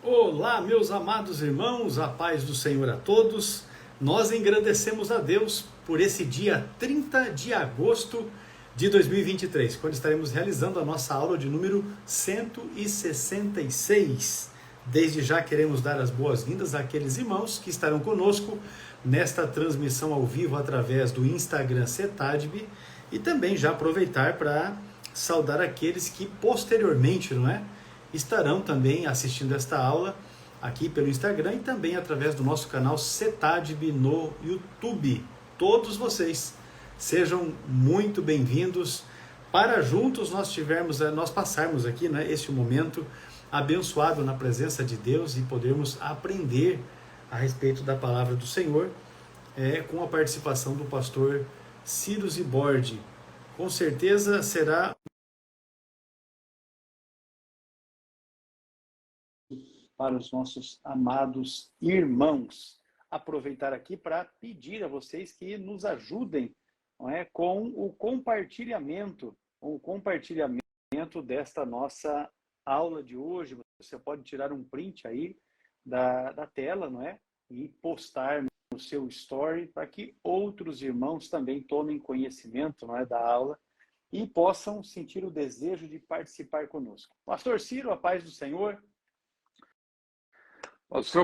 Olá, meus amados irmãos, a paz do Senhor a todos. Nós engrandecemos a Deus por esse dia 30 de agosto de 2023, quando estaremos realizando a nossa aula de número 166. Desde já queremos dar as boas-vindas àqueles irmãos que estarão conosco nesta transmissão ao vivo através do Instagram CETADB e também já aproveitar para saudar aqueles que posteriormente, não é? Estarão também assistindo esta aula aqui pelo Instagram e também através do nosso canal CETADB no YouTube. Todos vocês sejam muito bem-vindos para juntos nós passarmos aqui, né, este momento abençoado na presença de Deus e podermos aprender a respeito da palavra do Senhor com a participação do pastor Ciro Zibordi. Com certeza será para os nossos amados irmãos. Aproveitar aqui para pedir a vocês que nos ajudem, não é, com o compartilhamento desta nossa aula de hoje. Você pode tirar um print aí da tela, não é, e postar no seu story para que outros irmãos também tomem conhecimento, não é, da aula e possam sentir o desejo de participar conosco. Pastor Ciro, a paz do Senhor.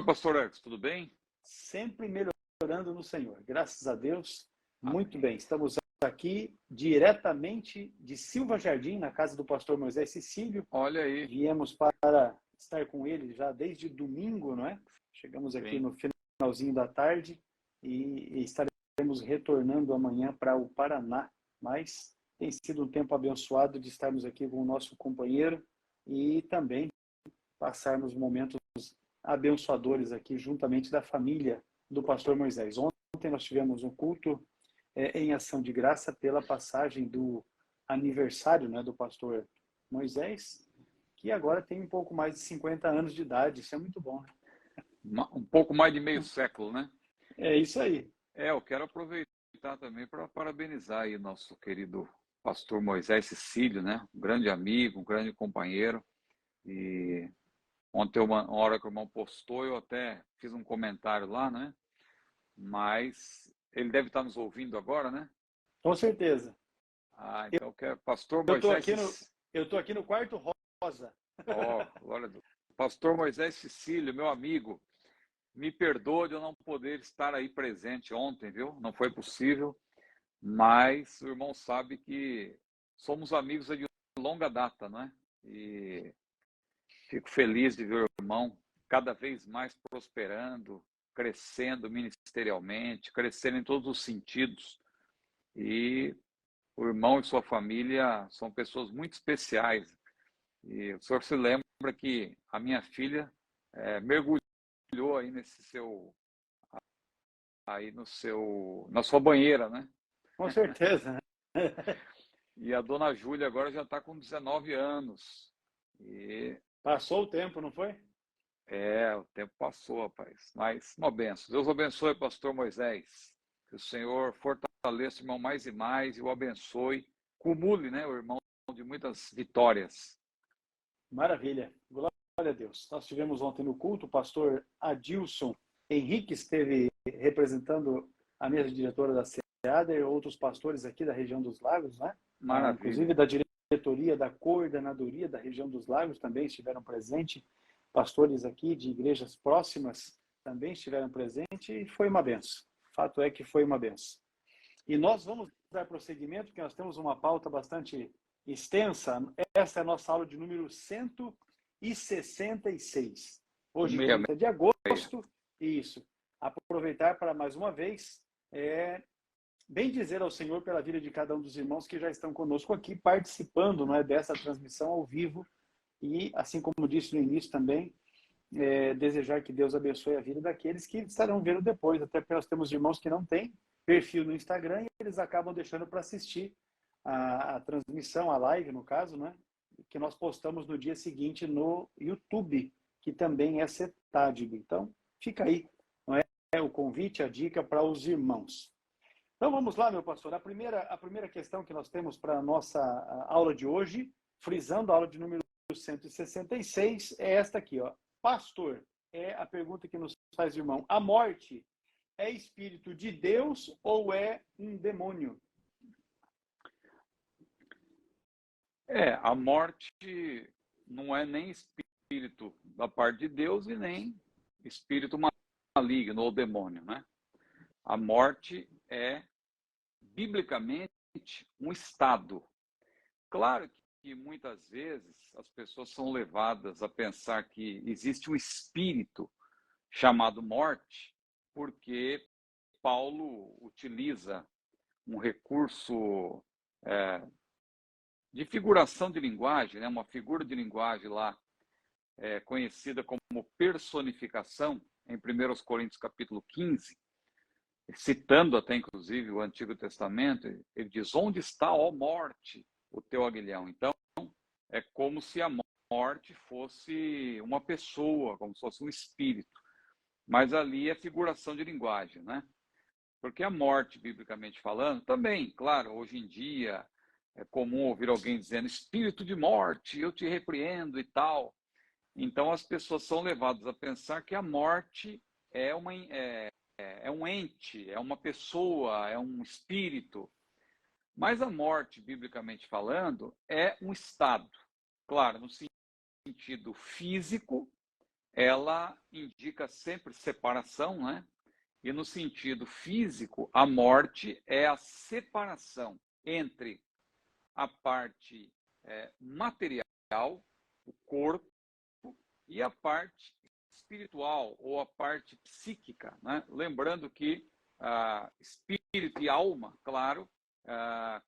Pastor Alex, tudo bem? Sempre melhorando no Senhor, graças a Deus. Muito bem, estamos aqui diretamente de Silva Jardim, na casa do pastor Moisés Cecílio. Olha aí. Viemos para estar com ele já desde domingo, não é? Chegamos aqui Sim. No finalzinho da tarde e estaremos retornando amanhã para o Paraná. Mas tem sido um tempo abençoado de estarmos aqui com o nosso companheiro e também passarmos momentos abençoadores aqui juntamente da família do pastor Moisés. Ontem nós tivemos um culto em ação de graça pela passagem do aniversário, né, do pastor Moisés, que agora tem um pouco mais de 50 anos de idade. Isso é muito bom, né? Um pouco mais de meio século, né? É isso aí. Eu quero aproveitar também para parabenizar aí nosso querido pastor Moisés Cecílio, né? Um grande amigo, um grande companheiro. E ontem, uma hora que o irmão postou, eu até fiz um comentário lá, né? Mas ele deve estar nos ouvindo agora, né? Com certeza. Então eu quero... Pastor Moisés... Eu estou aqui no quarto rosa. Glória a Deus. Pastor Moisés Cecílio, meu amigo, me perdoe de eu não poder estar aí presente ontem, viu? Não foi possível, mas o irmão sabe que somos amigos de longa data, não é? E fico feliz de ver o irmão cada vez mais prosperando, crescendo ministerialmente, crescendo em todos os sentidos. E o irmão e sua família são pessoas muito especiais. E o senhor se lembra que a minha filha mergulhou aí na sua banheira, né? Com certeza. E a dona Júlia agora já está com 19 anos. E passou o tempo, não foi? O tempo passou, rapaz. Mas uma benção. Deus abençoe, pastor Moisés. Que o Senhor fortaleça o irmão mais e mais e o abençoe. Cumule, né, o irmão de muitas vitórias. Maravilha. Glória a Deus. Nós tivemos ontem no culto o pastor Adilson Henrique esteve representando a mesa diretora da SEADER, outros pastores aqui da região dos Lagos, né? Maravilha. Inclusive da diretoria, da coordenadoria da região dos Lagos também estiveram presentes. Pastores aqui de igrejas próximas também estiveram presentes e foi uma benção. O fato é que foi uma benção. E nós vamos dar prosseguimento, porque nós temos uma pauta bastante extensa. Essa é a nossa aula de número 166. Hoje, 30 de agosto. Isso. Aproveitar para, mais uma vez, bem dizer ao Senhor pela vida de cada um dos irmãos que já estão conosco aqui, participando, não é, dessa transmissão ao vivo. E, assim como disse no início também, desejar que Deus abençoe a vida daqueles que estarão vendo depois. Até porque nós temos irmãos que não têm perfil no Instagram e eles acabam deixando para assistir a transmissão, a live, no caso, né, que nós postamos no dia seguinte no YouTube, que também é CETADB. Então, fica aí, não é, o convite, a dica para os irmãos. Então, vamos lá, meu pastor. A primeira questão que nós temos para a nossa aula de hoje, frisando a aula de número 166, é esta aqui, ó. Pastor, é a pergunta que nos faz o irmão. A morte é espírito de Deus ou é um demônio? A morte não é nem espírito da parte de Deus e nem espírito maligno ou demônio, né? A morte é, biblicamente, um estado. Claro que muitas vezes as pessoas são levadas a pensar que existe um espírito chamado morte, porque Paulo utiliza um recurso de figuração de linguagem, né? Uma figura de linguagem lá conhecida como personificação, em 1 Coríntios capítulo 15, citando até inclusive o Antigo Testamento, ele diz: onde está, ó morte, o teu aguilhão? Então, é como se a morte fosse uma pessoa, como se fosse um espírito. Mas ali é figuração de linguagem, né? Porque a morte, biblicamente falando, também, claro, hoje em dia é comum ouvir alguém dizendo espírito de morte, eu te repreendo e tal. Então as pessoas são levadas a pensar que a morte é um ente, é uma pessoa, é um espírito. Mas a morte, biblicamente falando, é um estado. Claro, no sentido físico, ela indica sempre separação, né? E no sentido físico, a morte é a separação entre a parte material, o corpo, e a parte espiritual ou a parte psíquica, né? Lembrando que espírito e alma, claro,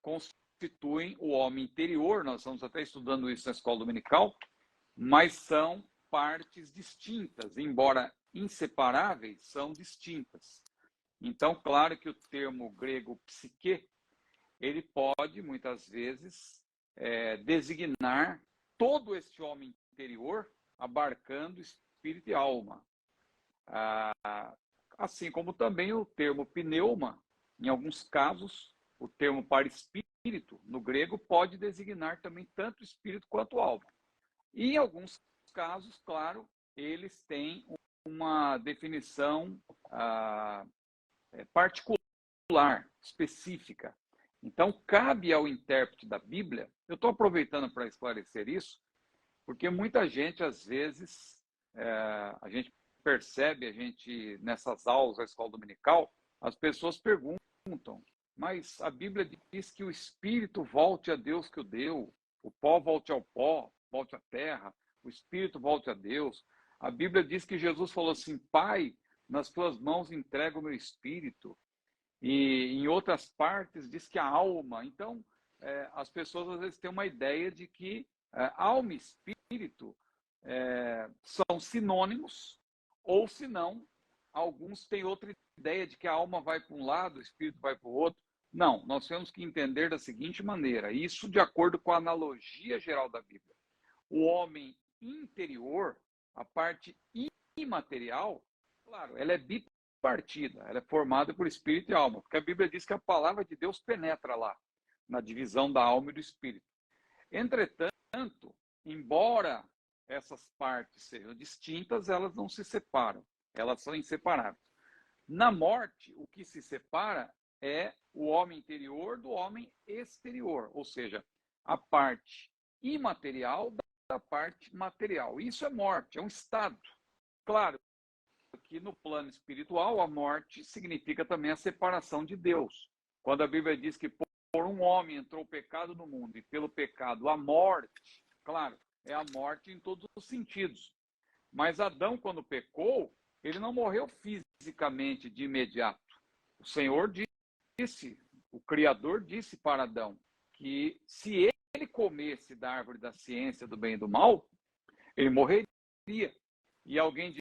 constituem o homem interior. Nós estamos até estudando isso na escola dominical, mas são partes distintas, embora inseparáveis, são distintas. Então, claro que o termo grego psique, ele pode, muitas vezes, designar todo este homem interior, abarcando espírito e alma. Assim como também o termo pneuma, em alguns casos, o termo para espírito, no grego, pode designar também tanto espírito quanto alma. E em alguns casos, claro, eles têm uma definição particular, específica. Então, cabe ao intérprete da Bíblia, eu estou aproveitando para esclarecer isso, porque muita gente, às vezes, a gente percebe, nessas aulas da escola dominical, as pessoas perguntam, mas a Bíblia diz que o espírito volte a Deus que o deu, o pó volte ao pó, volte à terra, o espírito volte a Deus. A Bíblia diz que Jesus falou assim: Pai, nas tuas mãos entrego o meu espírito. E em outras partes diz que a alma. Então, as pessoas às vezes têm uma ideia de que alma e espírito são sinônimos, ou se não, alguns têm outra ideia de que a alma vai para um lado, o espírito vai para o outro. Não, nós temos que entender da seguinte maneira, isso de acordo com a analogia geral da Bíblia. O homem interior, a parte imaterial, claro, ela é bipartida, ela é formada por espírito e alma, porque a Bíblia diz que a palavra de Deus penetra lá, na divisão da alma e do espírito. Entretanto, embora essas partes sejam distintas, elas não se separam, elas são inseparáveis. Na morte, o que se separa é o homem interior do homem exterior, ou seja, a parte imaterial da parte material. Isso é morte, é um estado. Claro que no plano espiritual, a morte significa também a separação de Deus. Quando a Bíblia diz que por um homem entrou o pecado no mundo e pelo pecado a morte, claro, é a morte em todos os sentidos. Mas Adão, quando pecou, ele não morreu fisicamente de imediato. O Senhor disse, o Criador disse para Adão que se ele comesse da árvore da ciência do bem e do mal, ele morreria. E alguém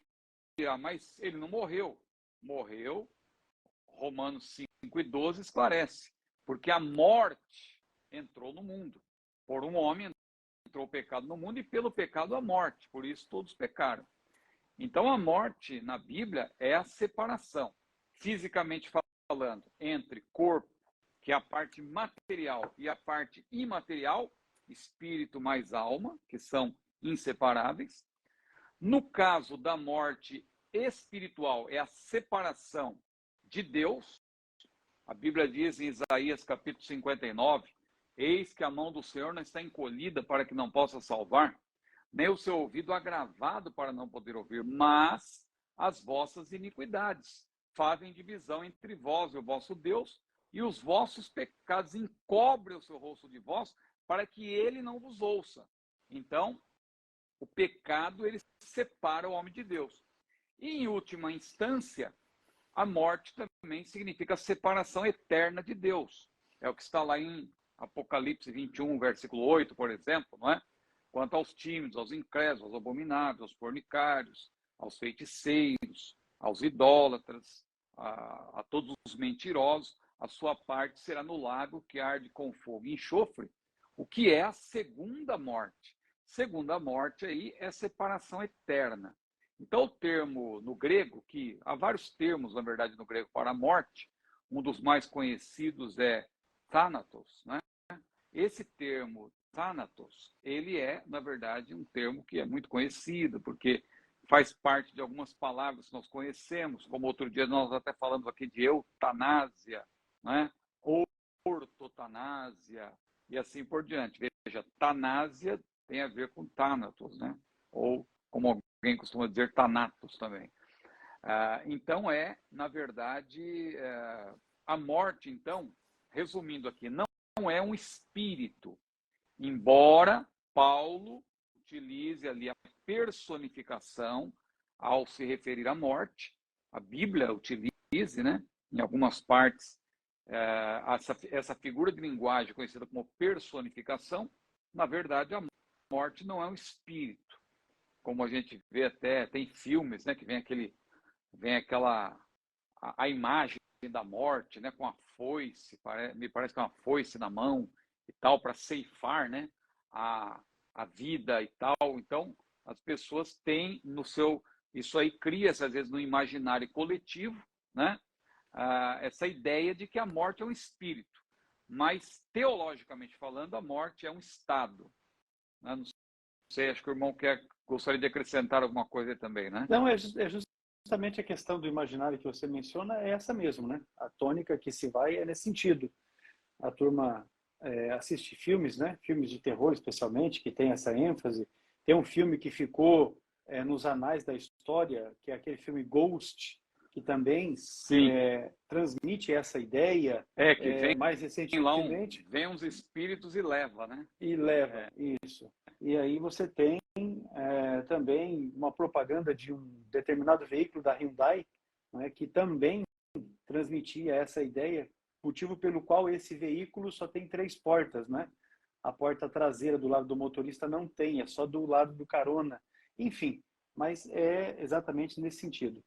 dirá, mas ele não morreu. Morreu, Romanos 5:12 esclarece, porque a morte entrou no mundo. Por um homem entrou o pecado no mundo e pelo pecado a morte, por isso todos pecaram. Então a morte na Bíblia é a separação, fisicamente falando, entre corpo, que é a parte material, e a parte imaterial, espírito mais alma, que são inseparáveis. No caso da morte espiritual, é a separação de Deus. A Bíblia diz em Isaías capítulo 59, eis que a mão do Senhor não está encolhida para que não possa salvar, nem o seu ouvido agravado para não poder ouvir, mas as vossas iniquidades fazem divisão entre vós e o vosso Deus, e os vossos pecados encobrem o seu rosto de vós, para que ele não vos ouça. Então, o pecado, ele separa o homem de Deus. E, em última instância, a morte também significa a separação eterna de Deus. É o que está lá em Apocalipse 21, versículo 8, por exemplo, não é? Quanto aos tímidos, aos incrédulos, aos abomináveis, aos fornicários, aos feiticeiros, aos idólatras, a todos os mentirosos, a sua parte será no lago que arde com fogo e enxofre, o que é a segunda morte. Segunda morte aí é separação eterna. Então, o termo no grego, que há vários termos, na verdade, no grego para a morte, um dos mais conhecidos é thanatos, né? Esse termo thanatos, ele é, na verdade, um termo que é muito conhecido, porque faz parte de algumas palavras que nós conhecemos, como outro dia nós até falamos aqui de eutanásia, né? Ortotanásia, e assim por diante. Veja, tanásia tem a ver com thanatos, né? Ou, como alguém costuma dizer, thanatos também. Então, na verdade, a morte, então, resumindo aqui, não é um espírito, embora Paulo utilize ali a personificação ao se referir à morte, a Bíblia utilize, né, em algumas partes, essa figura de linguagem conhecida como personificação. Na verdade, a morte não é um espírito, como a gente vê até, tem filmes, né, que vem aquela, a imagem da morte, né, com a foice, me parece que é uma foice na mão e tal, para ceifar, né, a vida e tal. Então, as pessoas têm no seu, isso aí cria-se às vezes no imaginário coletivo, né, essa ideia de que a morte é um espírito, mas teologicamente falando, a morte é um estado, né? Não sei, acho que o irmão gostaria de acrescentar alguma coisa aí também, né? Não, é justamente a questão do imaginário que você menciona, é essa mesmo, né? A tônica que se vai é nesse sentido. A turma assiste filmes, né? Filmes de terror, especialmente, que tem essa ênfase. Tem um filme que ficou nos anais da história, que é aquele filme Ghost, que também transmite essa ideia. Que vem mais recentemente. Vem uns espíritos e leva, né? E leva, isso. E aí você tem também uma propaganda de um determinado veículo da Hyundai, né, que também transmitia essa ideia, motivo pelo qual esse veículo só tem 3 portas, né? A porta traseira do lado do motorista não tem, é só do lado do carona. Enfim, mas é exatamente nesse sentido.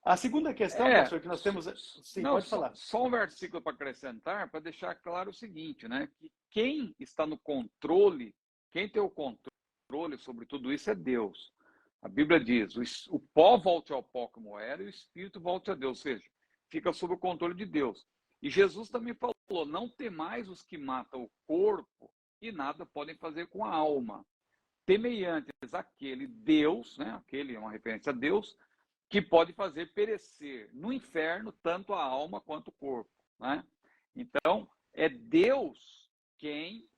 A segunda questão, pastor, que nós temos... Sim, pode falar. Só um versículo para acrescentar, para deixar claro o seguinte, né? Que quem está no controle, quem tem o controle sobre tudo isso é Deus. A Bíblia diz, o pó volte ao pó como era e o espírito volte a Deus, ou seja, fica sob o controle de Deus. E Jesus também falou, não temais os que matam o corpo e nada podem fazer com a alma. Temei antes aquele Deus, né? Aquele é uma referência a Deus, que pode fazer perecer no inferno tanto a alma quanto o corpo, né? Então, é Deus quem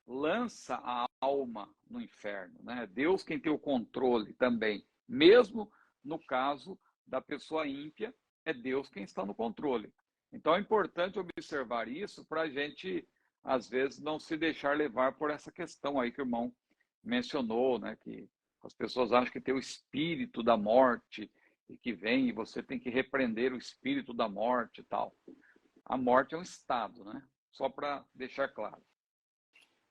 lança a alma no inferno, né? É Deus quem tem o controle também. Mesmo no caso da pessoa ímpia, é Deus quem está no controle. Então, é importante observar isso para a gente, às vezes, não se deixar levar por essa questão aí que o irmão mencionou, né? Que as pessoas acham que tem o espírito da morte e que vem e você tem que repreender o espírito da morte e tal. A morte é um estado, né? Só para deixar claro.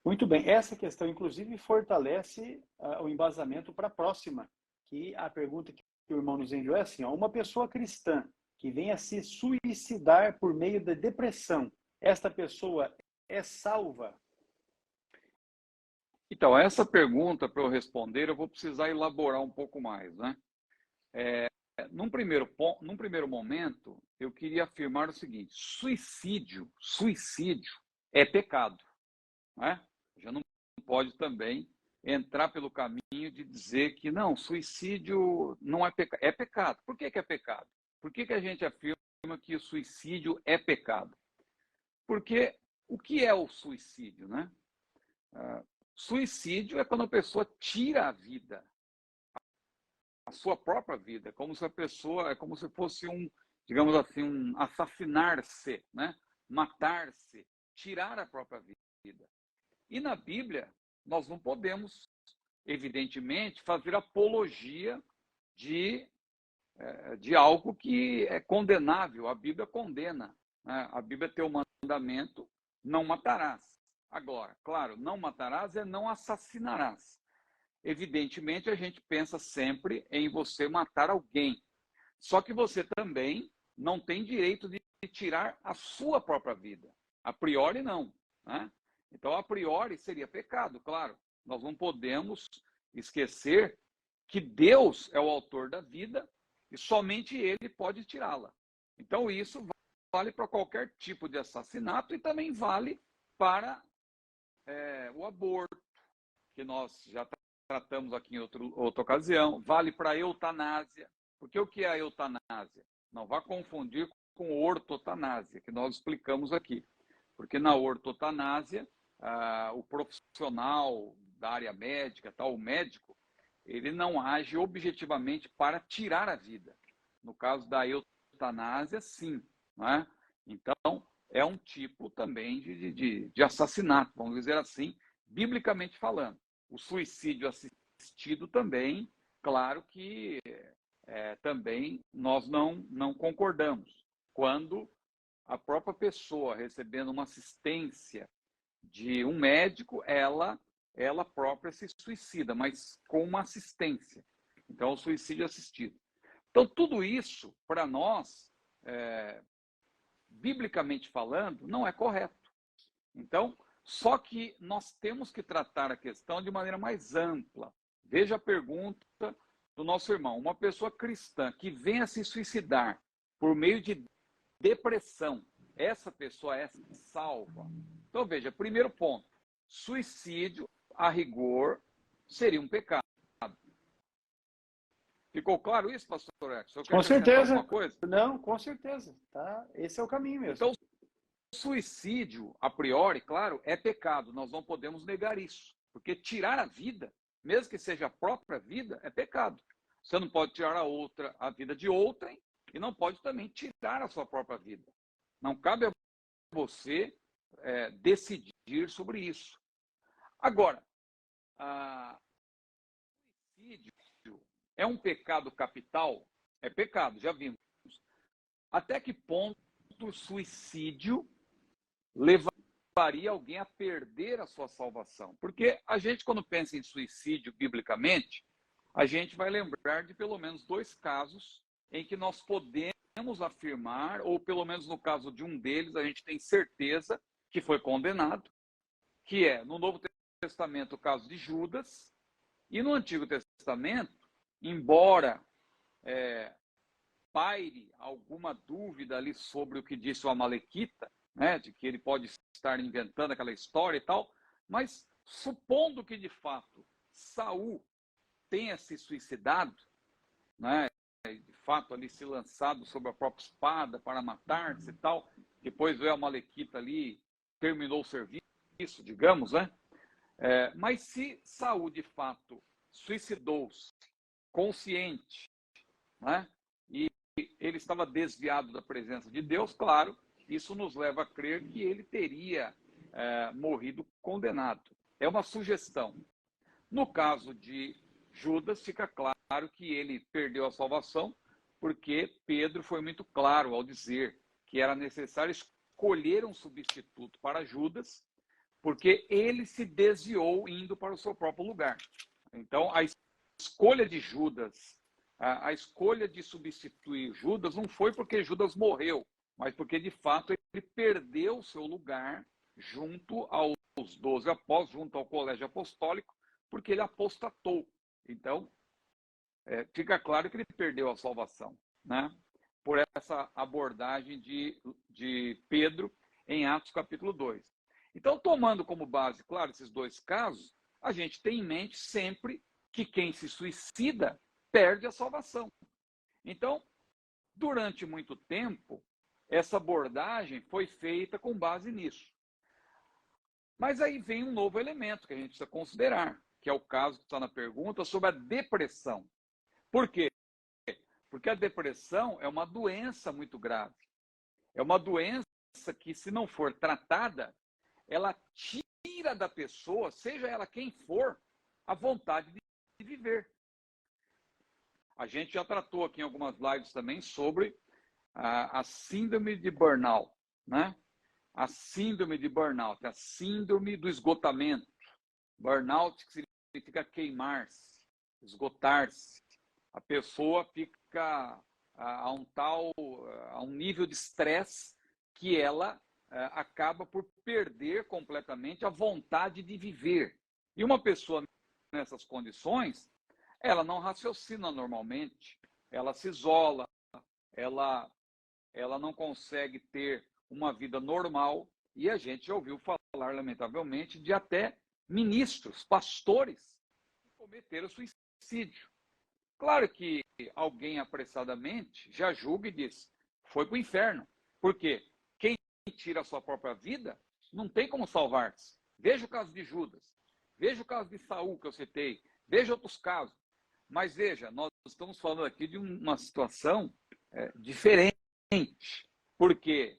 Muito bem. Essa questão, inclusive, fortalece o embasamento para a próxima, que a pergunta que o irmão nos enviou é assim, uma pessoa cristã que venha se suicidar por meio da depressão, esta pessoa é salva? Então, essa pergunta, para eu responder, eu vou precisar elaborar um pouco mais, né? Num primeiro momento, eu queria afirmar o seguinte: suicídio é pecado, né? Já não pode também entrar pelo caminho de dizer que não, suicídio não é pecado. É pecado. Por que é pecado? Por que a gente afirma que o suicídio é pecado? Porque o que é o suicídio, né? Suicídio é quando a pessoa tira a vida, a sua própria vida, é como se fosse digamos assim, um assassinar-se, né? Matar-se, tirar a própria vida. E na Bíblia, nós não podemos, evidentemente, fazer apologia de algo que é condenável. A Bíblia condena, né? A Bíblia tem o mandamento, não matarás. Agora, claro, não matarás é não assassinarás. Evidentemente, a gente pensa sempre em você matar alguém. Só que você também não tem direito de tirar a sua própria vida. A priori, não, né? Então, a priori, seria pecado, claro. Nós não podemos esquecer que Deus é o autor da vida e somente Ele pode tirá-la. Então, isso vale para qualquer tipo de assassinato e também vale para o aborto, que nós já tratamos aqui em outra ocasião, vale para a eutanásia. Porque o que é a eutanásia? Não vá confundir com ortotanásia, que nós explicamos aqui. Porque na ortotanásia, o profissional da área médica, o médico, ele não age objetivamente para tirar a vida. No caso da eutanásia, sim. Não é? Então, é um tipo também de assassinato, vamos dizer assim, biblicamente falando. O suicídio assistido também, claro que também nós não concordamos. Quando a própria pessoa recebendo uma assistência de um médico, ela própria se suicida, mas com uma assistência. Então, o suicídio assistido. Então, tudo isso, para nós, biblicamente falando, não é correto. Então, só que nós temos que tratar a questão de maneira mais ampla. Veja a pergunta do nosso irmão. Uma pessoa cristã que venha se suicidar por meio de depressão, essa pessoa é salva? Então, veja, primeiro ponto, suicídio, a rigor, seria um pecado. Ficou claro isso, pastor Edson? Eu quero Com certeza. alguma coisa? Não, com certeza. Tá? Esse é o caminho mesmo. Então, suicídio, a priori, claro, é pecado. Nós não podemos negar isso. Porque tirar a vida, mesmo que seja a própria vida, é pecado. Você não pode tirar a vida de outrem e não pode também tirar a sua própria vida. Não cabe a você decidir sobre isso. Agora, suicídio é um pecado capital? É pecado, já vimos. Até que ponto o suicídio levaria alguém a perder a sua salvação? Porque a gente, quando pensa em suicídio biblicamente, a gente vai lembrar de pelo menos 2 casos em que nós podemos afirmar, ou pelo menos no caso de um deles, a gente tem certeza que foi condenado, que é, no Novo Testamento, o caso de Judas, e no Antigo Testamento, embora paire alguma dúvida ali sobre o que disse o Amalequita, né, de que ele pode estar inventando aquela história e tal, mas supondo que, de fato, Saul tenha se suicidado, né, de fato ali se lançado sobre a própria espada para matar-se e tal, depois veio a Amalequita ali, terminou o serviço, digamos, né? Mas se Saul, de fato, suicidou-se, consciente, né, e ele estava desviado da presença de Deus, claro, isso nos leva a crer que ele teria morrido condenado. É uma sugestão. No caso de Judas, fica claro que ele perdeu a salvação, porque Pedro foi muito claro ao dizer que era necessário escolher um substituto para Judas, porque ele se desviou indo para o seu próprio lugar. Então, a escolha de Judas, a escolha de substituir Judas não foi porque Judas morreu, mas porque, de fato, ele perdeu o seu lugar junto aos 12 apóstolos, junto ao colégio apostólico, porque ele apostatou. Então, fica claro que ele perdeu a salvação, né? Por essa abordagem de Pedro em Atos capítulo 2. Então, tomando como base, claro, esses 2 casos, a gente tem em mente sempre que quem se suicida perde a salvação. Então, durante muito tempo, essa abordagem foi feita com base nisso. Mas aí vem um novo elemento que a gente precisa considerar, que é o caso que está na pergunta sobre a depressão. Por quê? Porque a depressão é uma doença muito grave. É uma doença que, se não for tratada, ela tira da pessoa, seja ela quem for, a vontade de viver. A gente já tratou aqui em algumas lives também sobre a síndrome de burnout, né? A síndrome de burnout, a síndrome do esgotamento. Burnout que significa queimar-se, esgotar-se. A pessoa fica a um nível de estresse que ela acaba por perder completamente a vontade de viver. E uma pessoa nessas condições, ela não raciocina normalmente, ela se isola, ela não consegue ter uma vida normal, e a gente já ouviu falar, lamentavelmente, de até ministros, pastores, que cometeram suicídio. Claro que alguém apressadamente já julga e diz, foi para o inferno. Por quê? Quem tira a sua própria vida não tem como salvar-se. Veja o caso de Judas, veja o caso de Saul, que eu citei, veja outros casos. Mas veja, nós estamos falando aqui de uma situação diferente, porque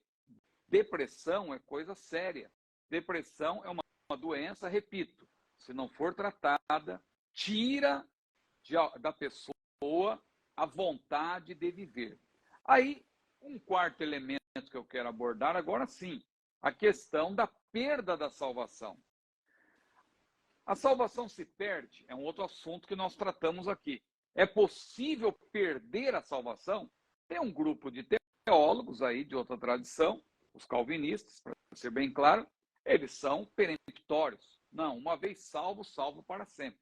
depressão é coisa séria. Depressão é uma doença, repito, se não for tratada, tira da pessoa a vontade de viver. Aí, um quarto elemento que eu quero abordar agora sim, a questão da perda da salvação. A salvação se perde, é um outro assunto que nós tratamos aqui. É possível perder a salvação? Tem um grupo de teólogos aí de outra tradição, os calvinistas, para ser bem claro, eles são peremptórios. Não, uma vez salvo, salvo para sempre.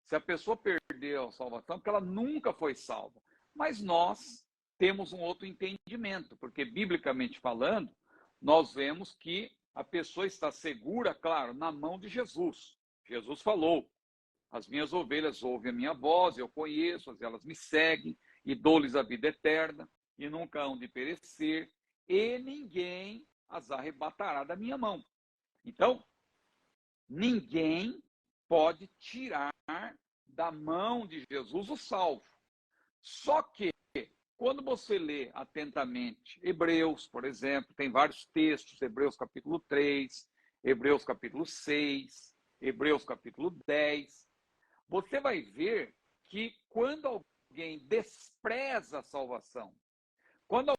Se a pessoa perdeu a salvação, porque ela nunca foi salva. Mas nós temos um outro entendimento, porque biblicamente falando, nós vemos que a pessoa está segura, claro, na mão de Jesus. Jesus falou, as minhas ovelhas ouvem a minha voz, eu conheço, elas me seguem, e dou-lhes a vida eterna, e nunca hão de perecer, e ninguém as arrebatará da minha mão. Então, ninguém pode tirar da mão de Jesus o salvo. Só que, quando você lê atentamente Hebreus, por exemplo, tem vários textos, Hebreus capítulo 3, Hebreus capítulo 6, Hebreus capítulo 10, você vai ver que quando alguém despreza a salvação, quando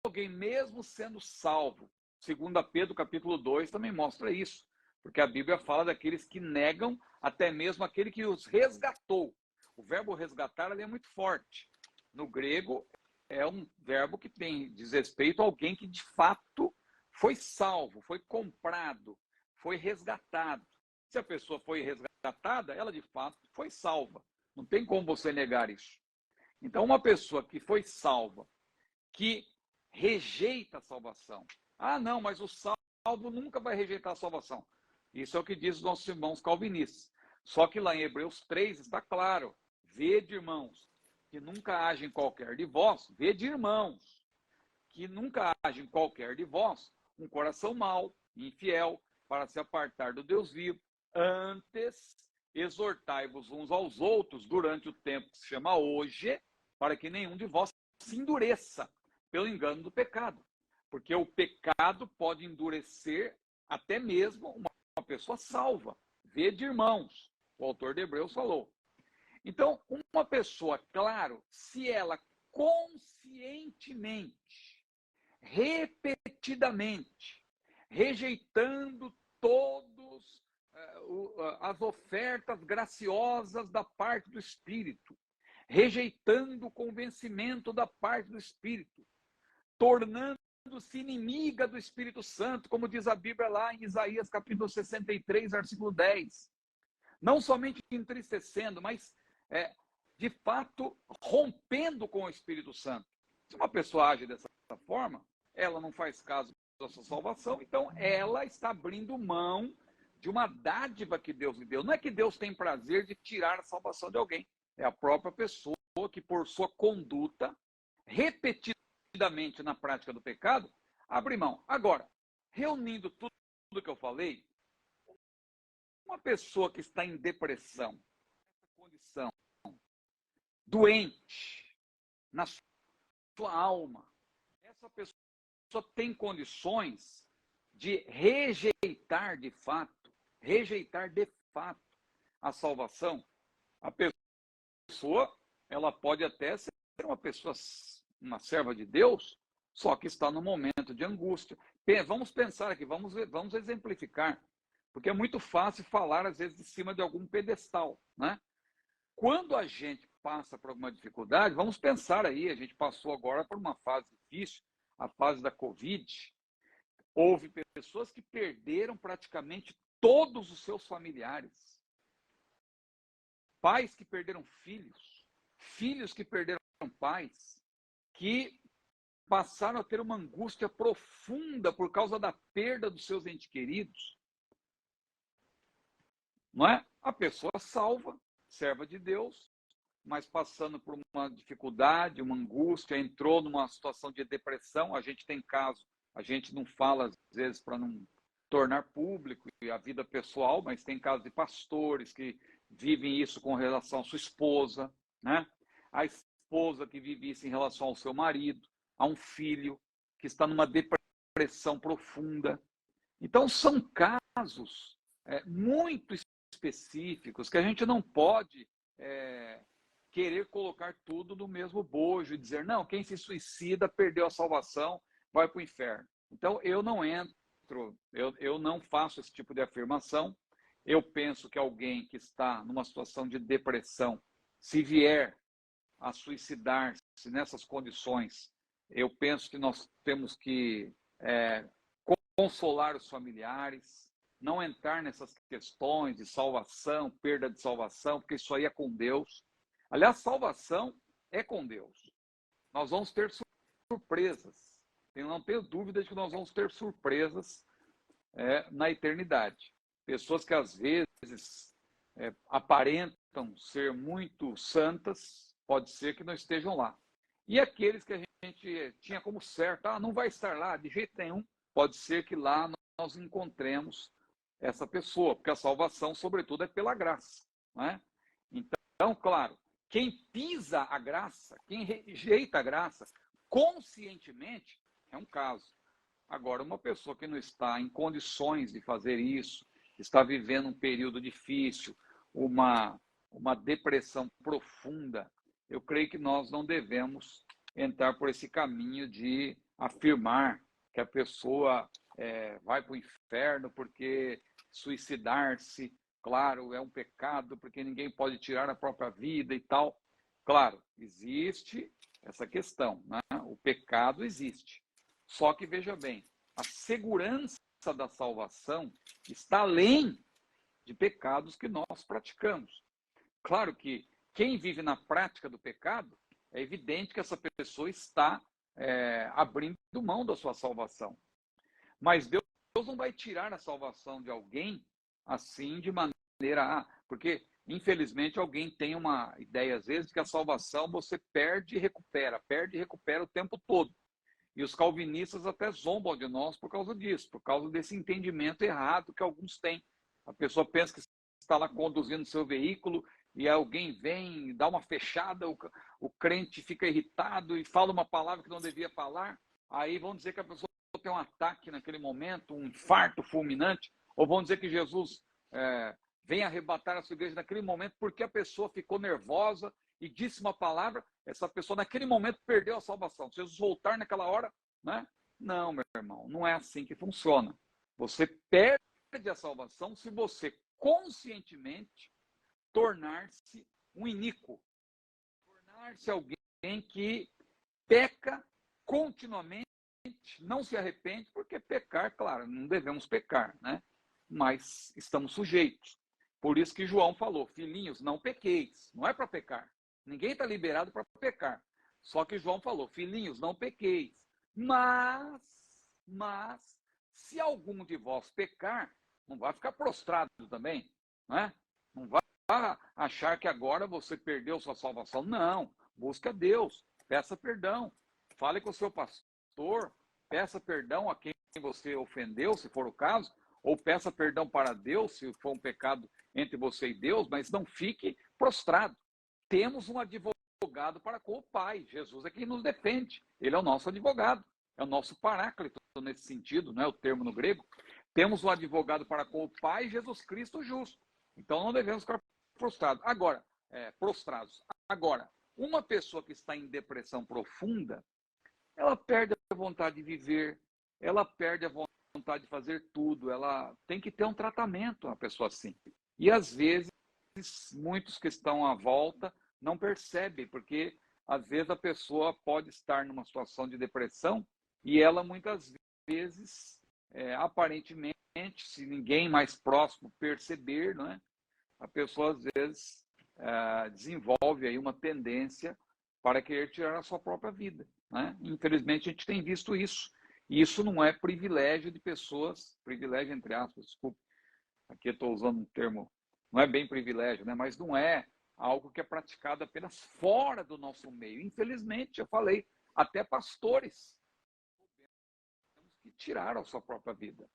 alguém mesmo sendo salvo, 2 Pedro capítulo 2 também mostra isso, porque a Bíblia fala daqueles que negam até mesmo aquele que os resgatou. O verbo resgatar ali é muito forte. No grego é um verbo que diz respeito a alguém que de fato foi salvo, foi comprado, foi resgatado. Se a pessoa foi resgatada, ela de fato foi salva. Não tem como você negar isso. Então, uma pessoa que foi salva, que rejeita a salvação. Ah, não, mas o salvo nunca vai rejeitar a salvação. Isso é o que diz os nossos irmãos calvinistas. Só que lá em Hebreus 3 está claro. Vede, irmãos, que nunca haja em qualquer de vós, vede, irmãos, que nunca haja em qualquer de vós um coração mau, infiel, para se apartar do Deus vivo. Antes, exortai-vos uns aos outros durante o tempo que se chama hoje, para que nenhum de vós se endureça pelo engano do pecado. Porque o pecado pode endurecer até mesmo uma pessoa salva. Vede, irmãos, o autor de Hebreus falou. Então, uma pessoa, claro, se ela conscientemente, repetidamente, rejeitando todas as ofertas graciosas da parte do Espírito, rejeitando o convencimento da parte do Espírito, tornando-se inimiga do Espírito Santo, como diz a Bíblia lá em Isaías capítulo 63, versículo 10. Não somente entristecendo, mas de fato rompendo com o Espírito Santo. Se uma pessoa age dessa forma, ela não faz caso da sua salvação, então ela está abrindo mão de uma dádiva que Deus lhe deu. Não é que Deus tem prazer de tirar a salvação de alguém. É a própria pessoa que, por sua conduta, repetidamente na prática do pecado, abre mão. Agora, reunindo tudo que eu falei, uma pessoa que está em depressão, nessa condição, doente, na sua alma, essa pessoa tem condições de rejeitar de fato a salvação. A pessoa, ela pode até ser uma pessoa, uma serva de Deus, só que está no momento de angústia. Vamos pensar aqui, vamos exemplificar, porque é muito fácil falar, às vezes, de cima de algum pedestal, né? Quando a gente passa por alguma dificuldade, vamos pensar aí, a gente passou agora por uma fase difícil, a fase da Covid. Houve pessoas que perderam praticamente todos os seus familiares. Pais que perderam filhos, filhos que perderam pais, que passaram a ter uma angústia profunda por causa da perda dos seus entes queridos. Não é? A pessoa salva, serva de Deus, mas passando por uma dificuldade, uma angústia, entrou numa situação de depressão. A gente tem caso, a gente não fala às vezes para não tornar público a vida pessoal, mas tem casos de pastores que vivem isso com relação à sua esposa, né? A esposa que vive isso em relação ao seu marido, a um filho que está numa depressão profunda. Então, são casos muito específicos que a gente não pode querer colocar tudo no mesmo bojo e dizer, não, quem se suicida perdeu a salvação, vai para o inferno. Então, eu não entro, eu não faço esse tipo de afirmação. Eu penso que alguém que está numa situação de depressão, se vier a suicidar-se nessas condições, eu penso que nós temos que consolar os familiares, não entrar nessas questões de salvação, perda de salvação, porque isso aí é com Deus. Aliás, salvação é com Deus. Nós vamos ter surpresas. Eu não tenho dúvida de que nós vamos ter surpresas na eternidade. Pessoas que às vezes aparentam ser muito santas, pode ser que não estejam lá. E aqueles que a gente tinha como certo, não vai estar lá de jeito nenhum, pode ser que lá nós encontremos essa pessoa, porque a salvação, sobretudo, é pela graça, né? Então, claro, quem pisa a graça, quem rejeita a graça, conscientemente, é um caso. Agora, uma pessoa que não está em condições de fazer isso, está vivendo um período difícil, uma depressão profunda, eu creio que nós não devemos entrar por esse caminho de afirmar que a pessoa vai para o inferno porque suicidar-se, claro, é um pecado, porque ninguém pode tirar a própria vida e tal. Claro, existe essa questão, né? O pecado existe. Só que, veja bem, a segurança da salvação está além de pecados que nós praticamos. Claro que quem vive na prática do pecado, é evidente que essa pessoa está abrindo mão da sua salvação. Mas Deus não vai tirar a salvação de alguém assim de maneira... porque, infelizmente, alguém tem uma ideia, às vezes, de que a salvação você perde e recupera o tempo todo. E os calvinistas até zombam de nós por causa disso, por causa desse entendimento errado que alguns têm. A pessoa pensa que está lá conduzindo seu veículo e alguém vem, dá uma fechada, o crente fica irritado e fala uma palavra que não devia falar, aí vão dizer que a pessoa tem um ataque naquele momento, um infarto fulminante, ou vão dizer que Jesus vem arrebatar a sua igreja naquele momento porque a pessoa ficou nervosa e disse uma palavra, essa pessoa naquele momento perdeu a salvação. Se Jesus voltar naquela hora, né? Não, meu irmão, não é assim que funciona. Você perde a salvação se você conscientemente tornar-se um iníquo, tornar-se alguém que peca continuamente, não se arrepende, porque pecar, claro, não devemos pecar, né? Mas estamos sujeitos. Por isso que João falou, filhinhos, não pequeis, não é para pecar. Ninguém está liberado para pecar. Só que João falou, filhinhos, não pequeis. Mas, se algum de vós pecar, Não vai ficar prostrado também, né? Não vai achar que agora você perdeu sua salvação. Não, busque a Deus, peça perdão, fale com o seu pastor, peça perdão a quem você ofendeu, se for o caso, ou peça perdão para Deus, se for um pecado entre você e Deus, mas não fique prostrado. Temos um advogado para com o Pai, Jesus é quem nos defende, ele é o nosso advogado, é o nosso paráclito nesse sentido, não é o termo no grego. Temos um advogado para com o Pai, Jesus Cristo justo. Então não devemos ficar prostrados. Agora, uma pessoa que está em depressão profunda, ela perde a vontade de viver, ela perde a vontade de fazer tudo, ela tem que ter um tratamento, uma pessoa assim. E às vezes, muitos que estão à volta não percebem, porque às vezes a pessoa pode estar numa situação de depressão e ela muitas vezes, aparentemente, se ninguém mais próximo perceber, não é? A pessoa às vezes desenvolve aí uma tendência para querer tirar a sua própria vida, né? Infelizmente a gente tem visto isso. E isso não é privilégio de pessoas, privilégio entre aspas, desculpe, aqui eu estou usando um termo, não é bem privilégio, né? Mas não é algo que é praticado apenas fora do nosso meio. Infelizmente, eu falei, até pastores que tiraram a sua própria vida.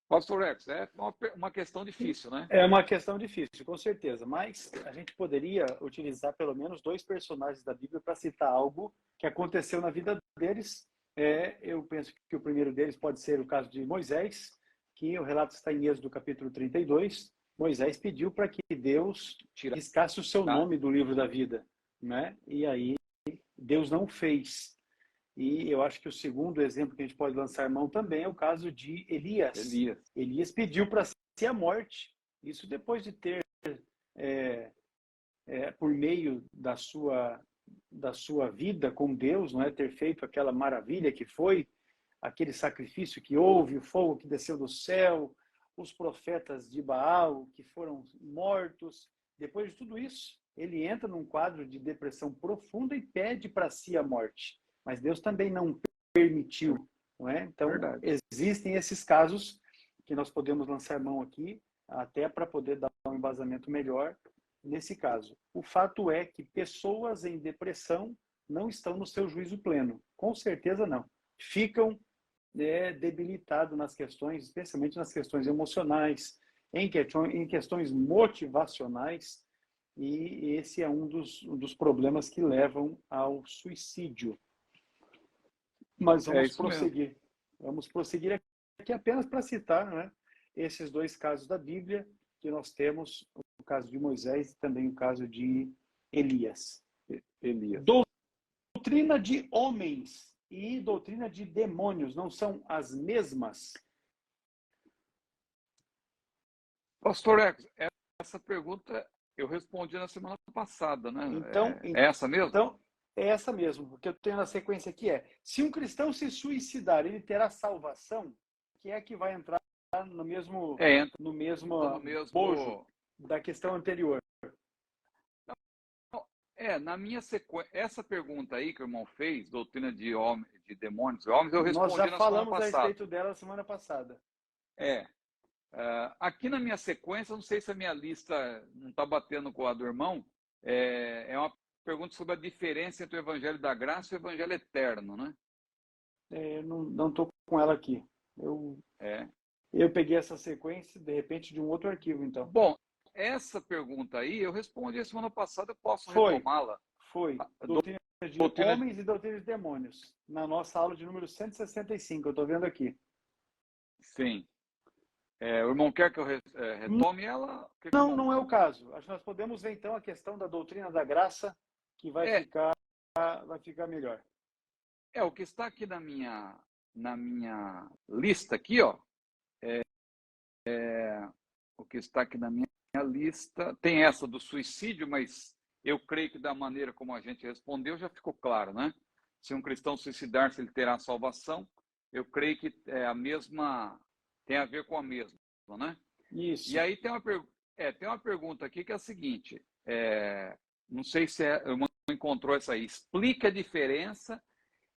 Pastor X, é uma questão difícil, né? É uma questão difícil, com certeza. Mas a gente poderia utilizar pelo menos 2 personagens da Bíblia para citar algo que aconteceu na vida deles. Eu penso que o primeiro deles pode ser o caso de Moisés, que o relato está em Êxodo capítulo 32. Moisés pediu para que Deus riscasse o seu nome do livro da vida, né? E aí Deus não fez. E eu acho que o segundo exemplo que a gente pode lançar mão também é o caso de Elias. Elias pediu para si a morte. Isso depois de ter, por meio da sua vida com Deus, não é, ter feito aquela maravilha que foi aquele sacrifício que houve, o fogo que desceu do céu, os profetas de Baal que foram mortos. Depois de tudo isso, ele entra num quadro de depressão profunda e pede para si a morte. Mas Deus também não permitiu, não é? Então, existem esses casos que nós podemos lançar mão aqui, até para poder dar um embasamento melhor nesse caso. O fato é que pessoas em depressão não estão no seu juízo pleno. Com certeza não. Ficam debilitados nas questões, especialmente nas questões emocionais, em questões motivacionais, e esse é um dos problemas que levam ao suicídio. Mas vamos prosseguir. Mesmo. Vamos prosseguir aqui apenas para citar, né, esses 2 casos da Bíblia que nós temos, o caso de Moisés e também o caso de Elias. Doutrina de homens e doutrina de demônios não são as mesmas? Pastor X, essa pergunta eu respondi na semana passada, né? Então, é essa mesmo? Então, é essa mesmo. O que eu tenho na sequência aqui se um cristão se suicidar, ele terá salvação? Que é que vai entrar no mesmo bojo da questão anterior. Na minha sequência, essa pergunta aí que o irmão fez, doutrina de demônios e homens, eu respondi na semana passada. Nós já falamos a respeito dela semana passada. Aqui na minha sequência, não sei se a minha lista não está batendo com a do irmão, é uma pergunta sobre a diferença entre o Evangelho da Graça e o Evangelho Eterno, né? Não estou com ela aqui. Eu peguei essa sequência, de repente, de um outro arquivo, então. Bom, essa pergunta aí, eu respondi a semana passada, eu posso retomá-la? Foi. Doutrina de homens e doutrina de demônios. Na nossa aula de número 165, eu estou vendo aqui. Sim. O irmão quer que eu retome ela? Não é o caso. Acho que nós podemos ver, então, a questão da doutrina da graça, que vai ficar melhor. O que está aqui na minha lista aqui, ó, o que está aqui na minha lista, tem essa do suicídio, mas eu creio que da maneira como a gente respondeu já ficou claro, né? Se um cristão suicidar-se, ele terá salvação. Eu creio que tem a ver com a mesma, né? Isso. E aí tem uma pergunta aqui que é a seguinte, não sei se o irmão encontrou essa aí. Explica a diferença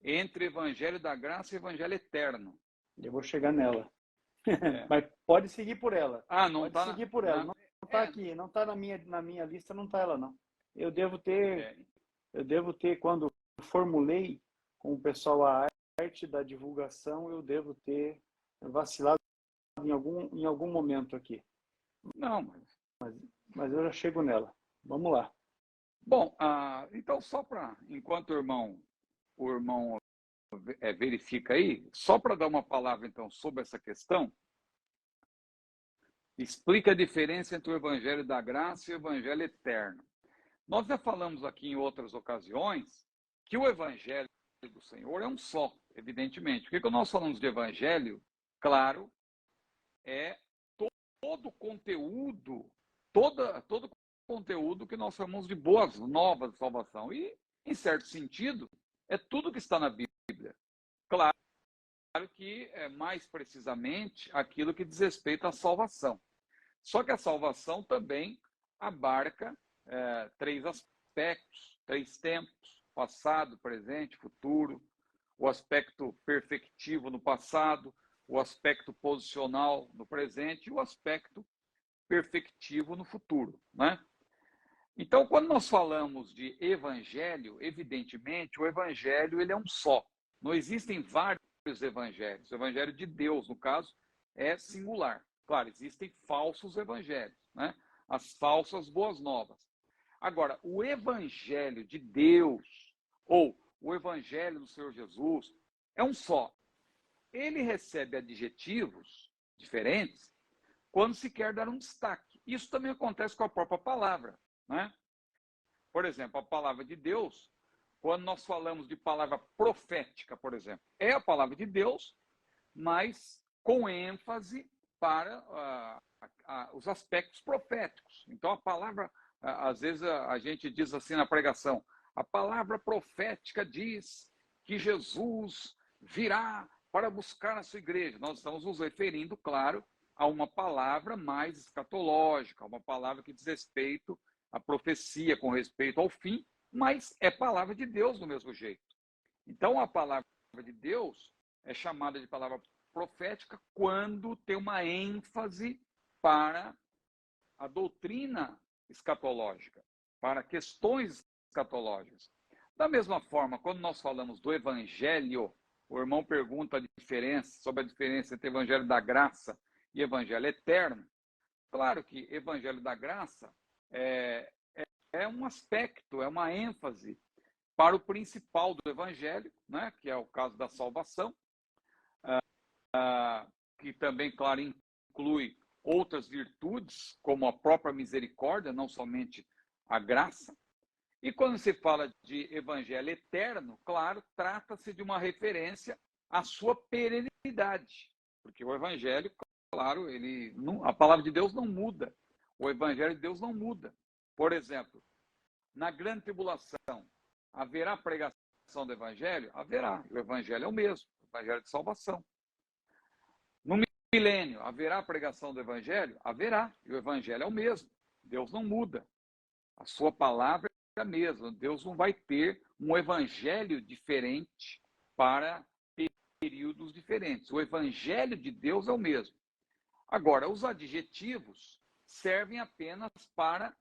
entre Evangelho da Graça e Evangelho Eterno. Eu vou chegar nela. Mas pode seguir por ela. Ah, não Pode está seguir por ela. Não está aqui, não está na minha lista, não está ela, não. Eu devo ter, quando formulei com o pessoal a arte da divulgação, eu devo ter vacilado em algum momento aqui. Não, Mas eu já chego nela. Vamos lá. bom, então só para, enquanto o irmão verifica aí, só para dar uma palavra então sobre essa questão, explica a diferença entre o Evangelho da Graça e o Evangelho Eterno. Nós já falamos aqui em outras ocasiões que o Evangelho do Senhor é um só, evidentemente. Porque quando nós falamos de Evangelho, claro, é todo o conteúdo, todo conteúdo que nós chamamos de boas novas de salvação. E, em certo sentido, é tudo que está na Bíblia. Claro que é mais precisamente aquilo que diz respeito à salvação. Só que a salvação também abarca três aspectos, três tempos: passado, presente, futuro, o aspecto perfectivo no passado, o aspecto posicional no presente e o aspecto perfectivo no futuro, né? Então, quando nós falamos de evangelho, evidentemente, o evangelho ele é um só. Não existem vários evangelhos. O evangelho de Deus, no caso, é singular. Claro, existem falsos evangelhos, né? As falsas boas novas. Agora, o evangelho de Deus, ou o evangelho do Senhor Jesus, é um só. Ele recebe adjetivos diferentes quando se quer dar um destaque. Isso também acontece com a própria palavra, né? Por exemplo, a palavra de Deus, quando nós falamos de palavra profética, por exemplo, é a palavra de Deus, mas com ênfase para os aspectos proféticos. Então, a palavra, às vezes a gente diz assim na pregação, a palavra profética diz que Jesus virá para buscar a sua igreja. Nós estamos nos referindo, claro, a uma palavra mais escatológica, uma palavra que diz respeito à profecia, com respeito ao fim, mas é palavra de Deus do mesmo jeito. Então, a palavra de Deus é chamada de palavra profética quando tem uma ênfase para a doutrina escatológica, para questões escatológicas. Da mesma forma, quando nós falamos do evangelho, o irmão pergunta sobre a diferença entre evangelho da graça e evangelho eterno. Claro que evangelho da graça é um aspecto, é uma ênfase para o principal do evangelho, né, que é o caso da salvação, que também, claro, inclui outras virtudes, como a própria misericórdia, não somente a graça. E quando se fala de evangelho eterno, claro, trata-se de uma referência à sua perenidade, porque o evangelho, claro, a palavra de Deus não muda, o evangelho de Deus não muda. Por exemplo, na grande tribulação, haverá pregação do evangelho? Haverá, o evangelho é o mesmo, o evangelho de salvação. No milênio, haverá pregação do evangelho? Haverá, e o evangelho é o mesmo, Deus não muda, a sua palavra é a mesma, Deus não vai ter um evangelho diferente para períodos diferentes, o evangelho de Deus é o mesmo. Agora, os adjetivos servem apenas para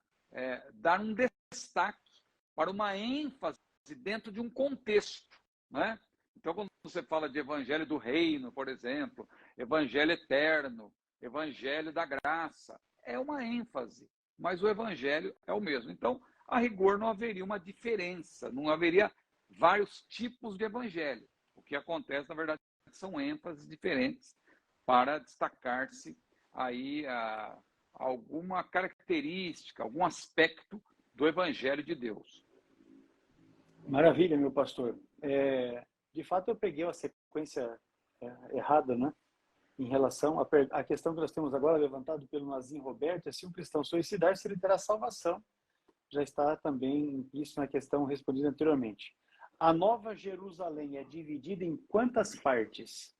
dar um destaque, para uma ênfase dentro de um contexto, né? Então, quando você fala de evangelho do reino, por exemplo, evangelho eterno, evangelho da graça, é uma ênfase, mas o evangelho é o mesmo. Então, a rigor, não haveria uma diferença, não haveria vários tipos de evangelho. O que acontece, na verdade, são ênfases diferentes para destacar-se aí alguma característica, algum aspecto do evangelho de Deus. Maravilha, meu pastor. De fato, eu peguei uma sequência errada, né? Em relação à questão que nós temos agora, levantado pelo Nazim Roberto, se um cristão suicidar-se, ele terá salvação. Já está também isso na questão respondida anteriormente. A Nova Jerusalém é dividida em quantas partes?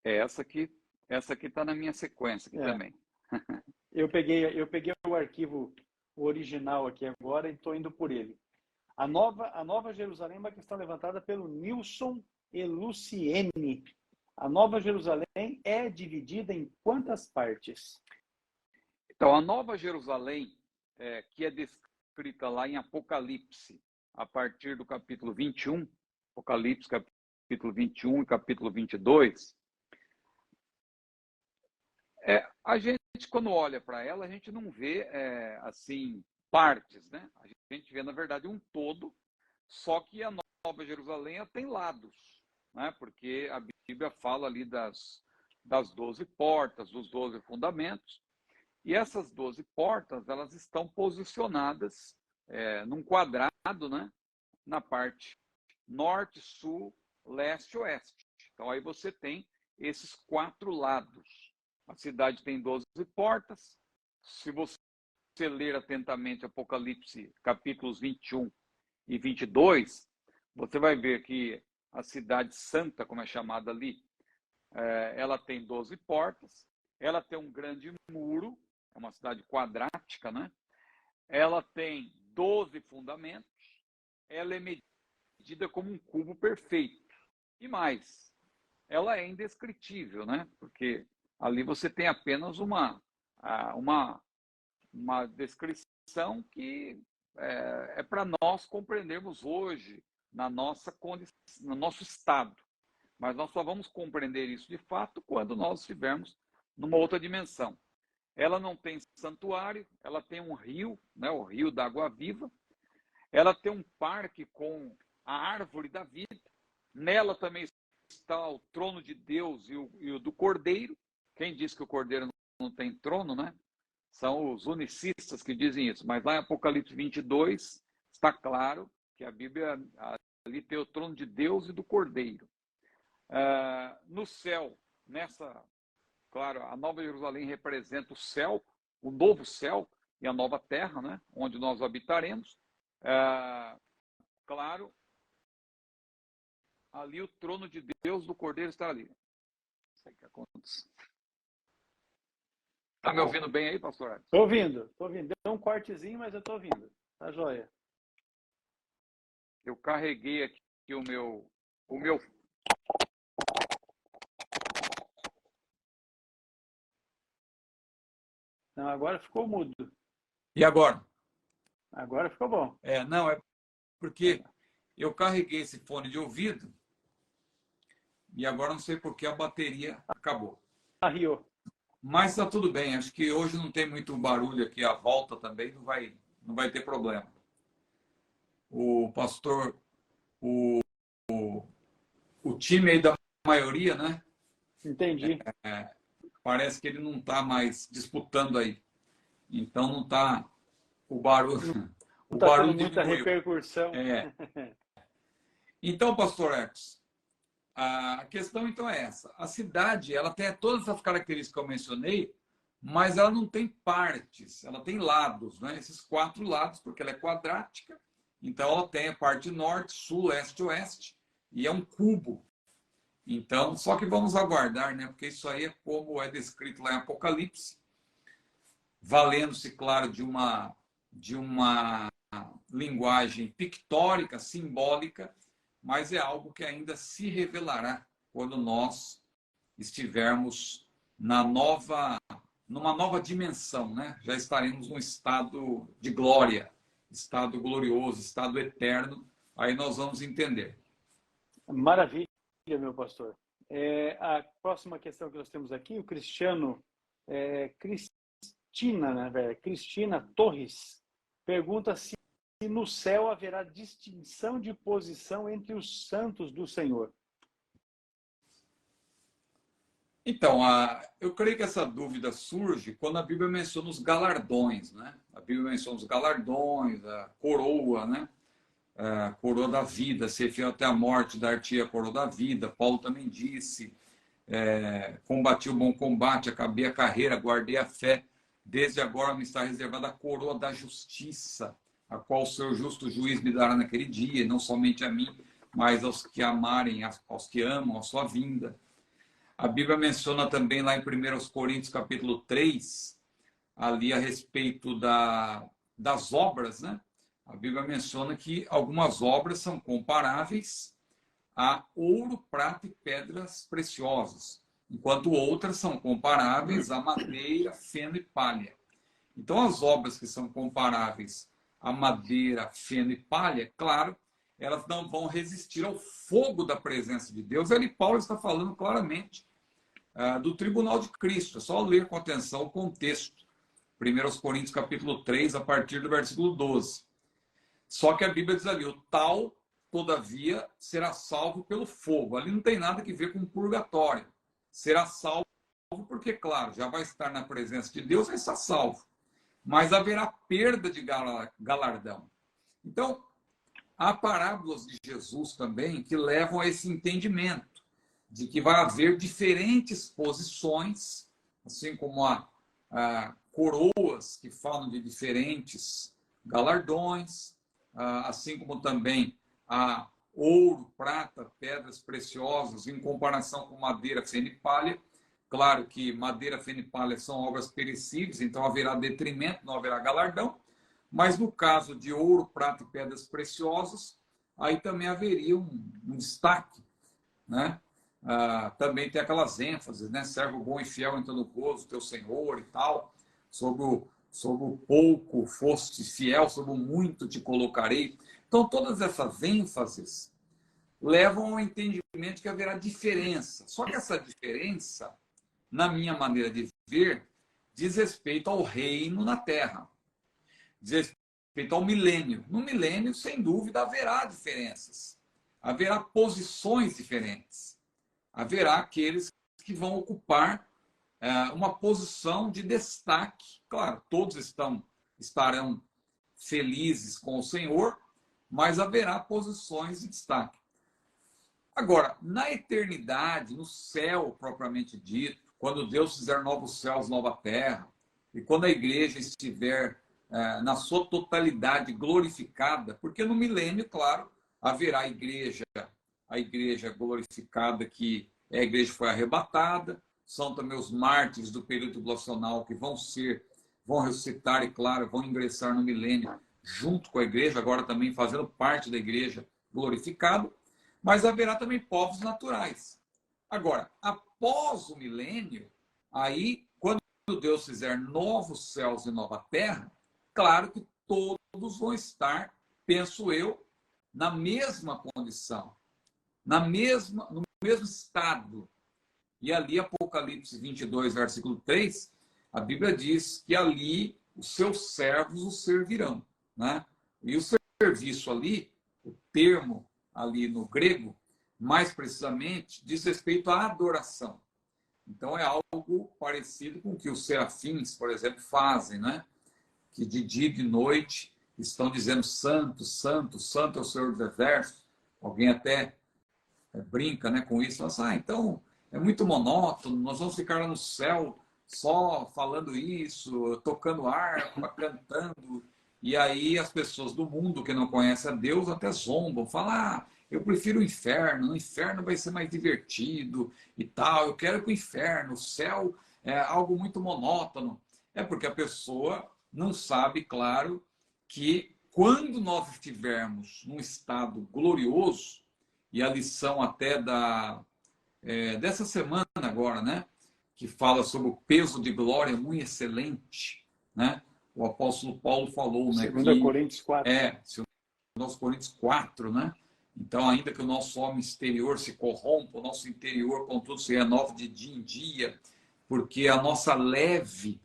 Essa aqui está na minha sequência aqui também. Eu peguei o arquivo original aqui agora e estou indo por ele. A Nova Jerusalém é uma questão levantada pelo Nilson Eluciene. A Nova Jerusalém é dividida em quantas partes? Então, a Nova Jerusalém, que é descrita lá em Apocalipse, a partir do capítulo 21, Apocalipse capítulo 21 e capítulo 22, a gente, quando olha para ela, a gente não vê, assim, partes, né? A gente vê, na verdade, um todo, só que a Nova Jerusalém tem lados, né? Porque a Bíblia fala ali das 12 portas, dos 12 fundamentos, e essas 12 portas, elas estão posicionadas num quadrado, né? Na parte norte, sul, leste e oeste. Então, aí você tem esses 4 lados. A cidade tem 12 portas. Se você ler atentamente Apocalipse, capítulos 21 e 22, você vai ver que a cidade santa, como é chamada ali, ela tem 12 portas, ela tem um grande muro, é uma cidade quadrática, né? Ela tem 12 fundamentos, ela é medida como um cubo perfeito. E mais, ela é indescritível, né? Porque ali você tem apenas uma descrição que para nós compreendermos hoje na nossa condição, no nosso estado. Mas nós só vamos compreender isso de fato quando nós estivermos numa outra dimensão. Ela não tem santuário, ela tem um rio, né, o rio da água viva. Ela tem um parque com a árvore da vida. Nela também está o trono de Deus e o do Cordeiro. Quem diz que o Cordeiro não tem trono, né? São os unicistas que dizem isso. Mas lá em Apocalipse 22 está claro que a Bíblia ali tem o trono de Deus e do Cordeiro. No céu, claro, a Nova Jerusalém representa o céu, o novo céu e a nova terra, né? Onde nós habitaremos. Claro, ali o trono de Deus do Cordeiro está ali. Não sei o que acontece. Está me ouvindo bem aí, pastor? Estou ouvindo. Deu um cortezinho, mas eu estou ouvindo. Tá joia. Eu carreguei aqui o meu... Não, agora ficou mudo. E agora? Agora ficou bom. Não, é porque eu carreguei esse fone de ouvido e agora não sei por que a bateria acabou. Arriou. Mas está tudo bem, acho que hoje não tem muito barulho aqui à volta também, não vai ter problema. O pastor, o time aí da maioria, né? Entendi. Parece que ele não está mais disputando aí. Então não está o barulho. Não o está barulho tendo muita diminuiu. repercussão. Então, pastor Ecos, a questão então é essa. A cidade, ela tem todas essas características que eu mencionei, mas ela não tem partes, ela tem lados, né? Esses 4 lados, porque ela é quadrática. Então ela tem a parte norte, sul, leste, oeste, e é um cubo. Então, só que vamos aguardar, né? Porque isso aí é como é descrito lá em Apocalipse, valendo-se, claro, de uma linguagem pictórica, simbólica, mas é algo que ainda se revelará quando nós estivermos numa nova dimensão, né? Já estaremos num estado de glória, estado glorioso, estado eterno, aí nós vamos entender. Maravilha, meu pastor. A próxima questão que nós temos aqui, o Cristiano, Cristina Torres, pergunta se no céu haverá distinção de posição entre os santos do Senhor. Então, eu creio que essa dúvida surge quando a Bíblia menciona os galardões, né? A Bíblia menciona os galardões, a coroa, né? A coroa da vida, ser fiel até a morte, dar-te a coroa da vida. Paulo também disse, combati o bom combate, acabei a carreira, guardei a fé. Desde agora me está reservada a coroa da justiça, a qual o seu justo juiz me dará naquele dia, não somente a mim, mas aos que amarem, aos que amam a sua vinda. A Bíblia menciona também lá em 1 Coríntios capítulo 3, ali a respeito das obras, né? A Bíblia menciona que algumas obras são comparáveis a ouro, prata e pedras preciosas, enquanto outras são comparáveis a madeira, feno e palha. Então, as obras que são comparáveis a madeira, feno e palha, claro, elas não vão resistir ao fogo da presença de Deus. Ali Paulo está falando claramente do tribunal de Cristo. É só ler com atenção o contexto. 1 Coríntios capítulo 3, a partir do versículo 12. Só que a Bíblia diz ali, o tal, todavia, será salvo pelo fogo. Ali não tem nada que ver com purgatório. Será salvo porque, claro, já vai estar na presença de Deus, vai estar salvo. Mas haverá perda de galardão. Então, há parábolas de Jesus também que levam a esse entendimento de que vai haver diferentes posições, assim como há coroas que falam de diferentes galardões, assim como também há ouro, prata, pedras preciosas em comparação com madeira, feno e palha. Claro que madeira, feno e palha são obras perecíveis, então haverá detrimento, não haverá galardão. Mas no caso de ouro, prata e pedras preciosas, aí também haveria um destaque, né? Também tem aquelas ênfases, né? Servo bom e fiel em todo gozo, teu Senhor e tal. Sobre o pouco foste fiel, sobre o muito te colocarei. Então, todas essas ênfases levam ao entendimento que haverá diferença. Só que essa diferença, na minha maneira de ver, diz respeito ao reino na terra. Diz respeito ao milênio. No milênio, sem dúvida, haverá diferenças. Haverá posições diferentes. Haverá aqueles que vão ocupar uma posição de destaque. Claro, todos estarão felizes com o Senhor, mas haverá posições de destaque. Agora, na eternidade, no céu propriamente dito, quando Deus fizer novos céus, nova terra, e quando a igreja estiver na sua totalidade glorificada, porque no milênio, claro, haverá a igreja glorificada, que é a igreja que foi arrebatada, são também os mártires do período tribulacional que vão ressuscitar e, claro, vão ingressar no milênio junto com a igreja, agora também fazendo parte da igreja glorificada, mas haverá também povos naturais. Agora, após o milênio, aí, quando Deus fizer novos céus e nova terra, claro que todos vão estar, penso eu, na mesma condição, no mesmo estado. E ali, Apocalipse 22, versículo 3, a Bíblia diz que ali os seus servos o servirão, né? E o serviço ali, o termo ali no grego, mais precisamente, diz respeito à adoração. Então, é algo parecido com o que os serafins, por exemplo, fazem, né? Que de dia e de noite estão dizendo santo, santo, santo é o Senhor dos Exércitos. Alguém até brinca, né, com isso. Fala, então é muito monótono, nós vamos ficar lá no céu só falando isso, tocando harpa, cantando. E aí as pessoas do mundo que não conhecem a Deus até zombam, falam, eu prefiro o inferno, no inferno vai ser mais divertido e tal, eu quero ir para o inferno, o céu é algo muito monótono. É porque a pessoa não sabe, claro, que quando nós estivermos num estado glorioso, e a lição até dessa semana agora, né? Que fala sobre o peso de glória muito excelente, né? O apóstolo Paulo falou, né? 2 Coríntios 4. 2 Coríntios 4, né? Então, ainda que o nosso homem exterior se corrompa, o nosso interior, contudo, se renova de dia em dia, porque a nossa leve,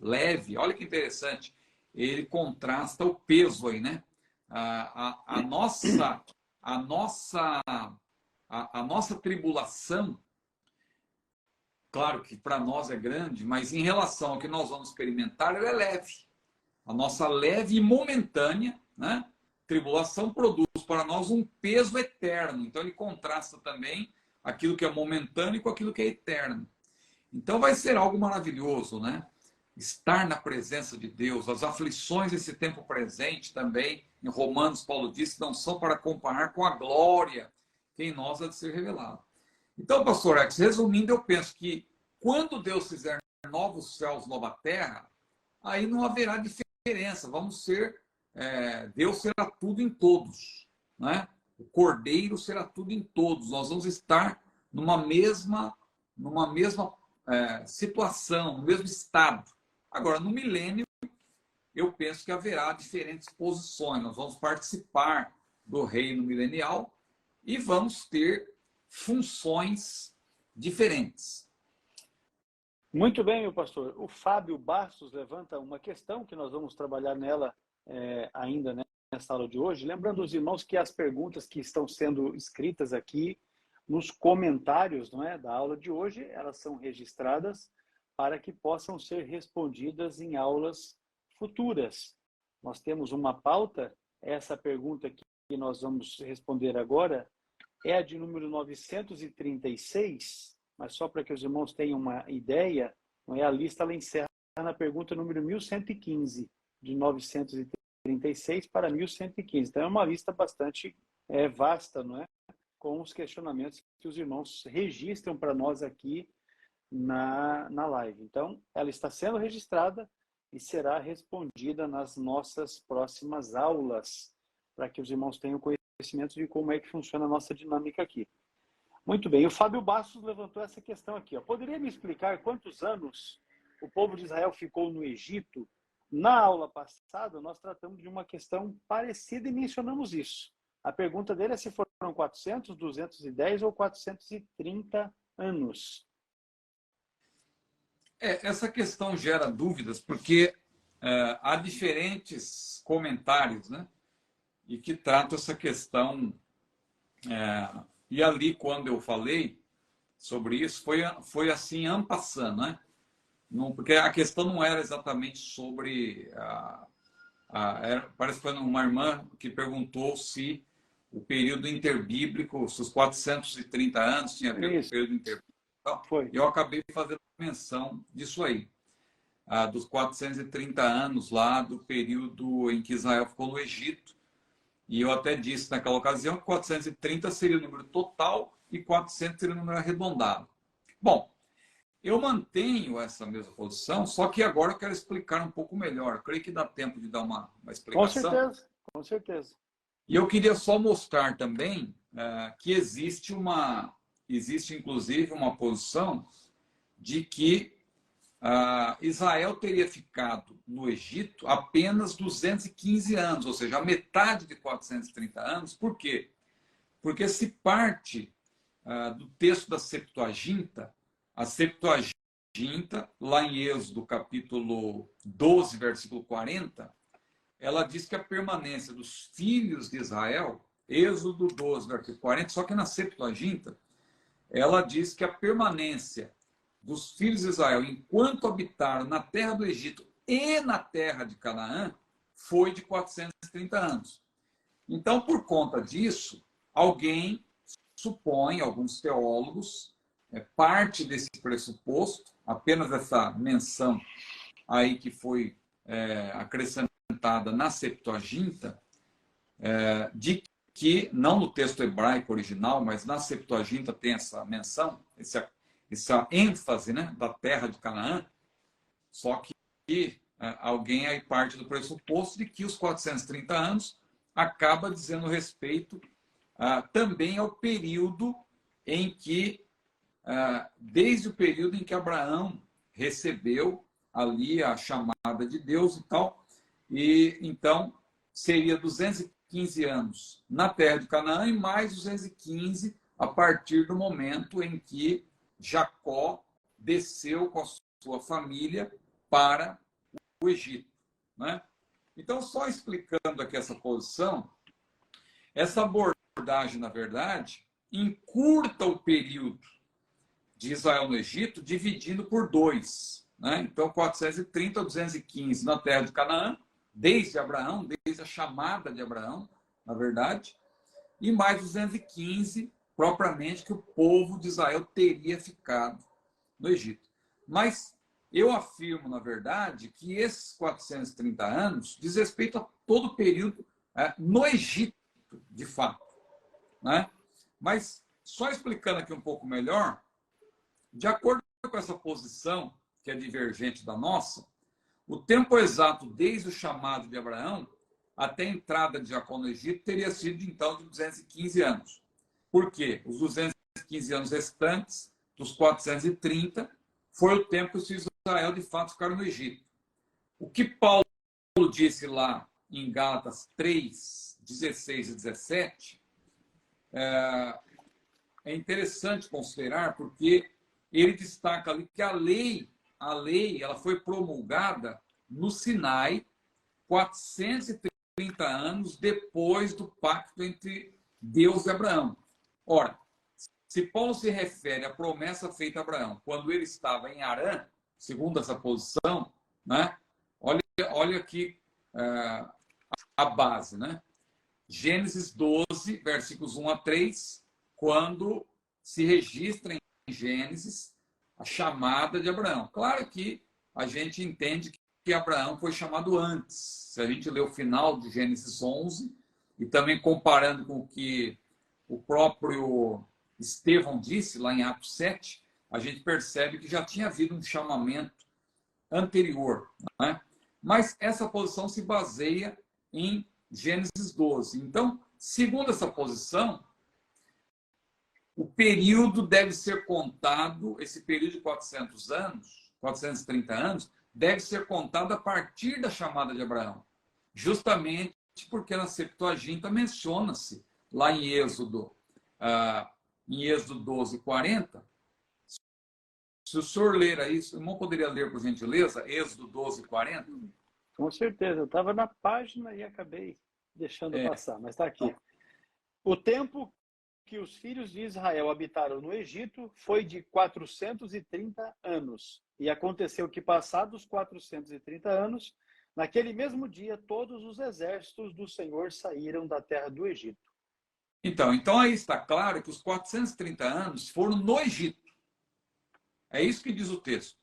olha que interessante, ele contrasta o peso aí, né? A nossa tribulação, claro que para nós é grande, mas em relação ao que nós vamos experimentar, ela é leve. A nossa leve e momentânea, né, tribulação produz para nós um peso eterno. Então ele contrasta também aquilo que é momentâneo com aquilo que é eterno. Então vai ser algo maravilhoso, né? Estar na presença de Deus. As aflições desse tempo presente também, em Romanos, Paulo disse, não são para comparar com a glória que em nós há de ser revelado. Então, pastor X, resumindo, eu penso que quando Deus fizer novos céus, nova terra, aí não haverá diferença. Deus será tudo em todos, né? O cordeiro será tudo em todos. Nós vamos estar numa mesma situação, no mesmo estado. Agora, no milênio, eu penso que haverá diferentes posições. Nós vamos participar do reino milenial e vamos ter funções diferentes. Muito bem, meu pastor. O Fábio Bastos levanta uma questão que nós vamos trabalhar nela ainda, né, nessa aula de hoje. Lembrando os irmãos que as perguntas que estão sendo escritas aqui nos comentários, não é, da aula de hoje, elas são registradas para que possam ser respondidas em aulas futuras. Nós temos uma pauta. Essa pergunta que nós vamos responder agora é a de número 936, mas só para que os irmãos tenham uma ideia, não é, a lista ela encerra na pergunta número 1115, de 936 para 1115. Então é uma lista bastante vasta, não é? Com os questionamentos que os irmãos registram para nós aqui na live. Então, ela está sendo registrada e será respondida nas nossas próximas aulas, para que os irmãos tenham conhecimento de como é que funciona a nossa dinâmica aqui. Muito bem, o Fábio Bastos levantou essa questão aqui. Poderia me explicar quantos anos o povo de Israel ficou no Egito? Na aula passada, nós tratamos de uma questão parecida e mencionamos isso. A pergunta dele é se foram 400, 210 ou 430 anos. Essa questão gera dúvidas, porque há diferentes comentários, né? E que tratam essa questão. E ali, quando eu falei sobre isso, foi assim, en passant, né? Não, porque a questão não era exatamente sobre... parece que foi uma irmã que perguntou se o período interbíblico, se os 430 anos tinha a ver com o período interbíblico. Então, eu acabei fazendo menção disso aí, dos 430 anos lá do período em que Israel ficou no Egito. E eu até disse naquela ocasião que 430 seria o número total e 400 seria o número arredondado. Bom, eu mantenho essa mesma posição, só que agora eu quero explicar um pouco melhor. Eu creio que dá tempo de dar uma explicação. Com certeza, com certeza. E eu queria só mostrar também que existe inclusive uma posição de que Israel teria ficado no Egito apenas 215 anos, ou seja, a metade de 430 anos. Por quê? Porque se parte do texto da Septuaginta, a Septuaginta, lá em Êxodo capítulo 12, versículo 40, ela diz que a permanência dos filhos de Israel, Êxodo 12, versículo 40, só que na Septuaginta, ela diz que a permanência dos filhos de Israel, enquanto habitaram na terra do Egito e na terra de Canaã, foi de 430 anos. Então, por conta disso, alguém supõe, alguns teólogos, parte desse pressuposto, apenas essa menção aí que foi acrescentada na Septuaginta, de que, não no texto hebraico original, mas na Septuaginta tem essa menção, essa ênfase, né, da terra de Canaã, só que alguém aí parte do pressuposto de que os 430 anos acaba dizendo respeito também ao período em que, desde o período em que Abraão recebeu ali a chamada de Deus e tal, e então seria 215 anos na terra de Canaã e mais 215 a partir do momento em que Jacó desceu com a sua família para o Egito, né? Então, só explicando aqui essa posição, essa abordagem, na verdade, encurta o período de Israel no Egito, dividindo por 2, né? Então, 430 a 215 na terra de Canaã, desde Abraão, desde a chamada de Abraão, na verdade, e mais 215 propriamente que o povo de Israel teria ficado no Egito. Mas eu afirmo, na verdade, que esses 430 anos diz respeito a todo o período no Egito, de fato, né? Mas, só explicando aqui um pouco melhor, de acordo com essa posição, que é divergente da nossa, o tempo exato desde o chamado de Abraão até a entrada de Jacó no Egito teria sido, então, de 215 anos. Por quê? Os 215 anos restantes, dos 430, foi o tempo que os filhos de Israel, de fato, ficaram no Egito. O que Paulo disse lá em Gálatas 3, 16 e 17, é interessante considerar, porque ele destaca ali que a lei ela foi promulgada no Sinai 430 anos depois do pacto entre Deus e Abraão. Ora, se Paulo se refere à promessa feita a Abraão quando ele estava em Harã, segundo essa posição, né? Olha aqui a base, né? Gênesis 12, versículos 1 a 3, quando se registra em Gênesis a chamada de Abraão. Claro que a gente entende que Abraão foi chamado antes. Se a gente ler o final de Gênesis 11, e também comparando com o que o próprio Estevão disse lá em Atos 7, a gente percebe que já tinha havido um chamamento anterior, né? Mas essa posição se baseia em Gênesis 12. Então, segundo essa posição, o período deve ser contado, esse período de 400 anos, 430 anos, deve ser contado a partir da chamada de Abraão. Justamente porque na Septuaginta menciona-se lá em Êxodo 12, 40. Se o senhor ler aí, o irmão poderia ler, por gentileza, Êxodo 12, 40? Com certeza, eu estava na página e acabei deixando passar, mas está aqui. O tempo que os filhos de Israel habitaram no Egito foi de 430 anos. E aconteceu que, passados 430 anos, naquele mesmo dia, todos os exércitos do Senhor saíram da terra do Egito. Então aí está claro que os 430 anos foram no Egito. É isso que diz o texto.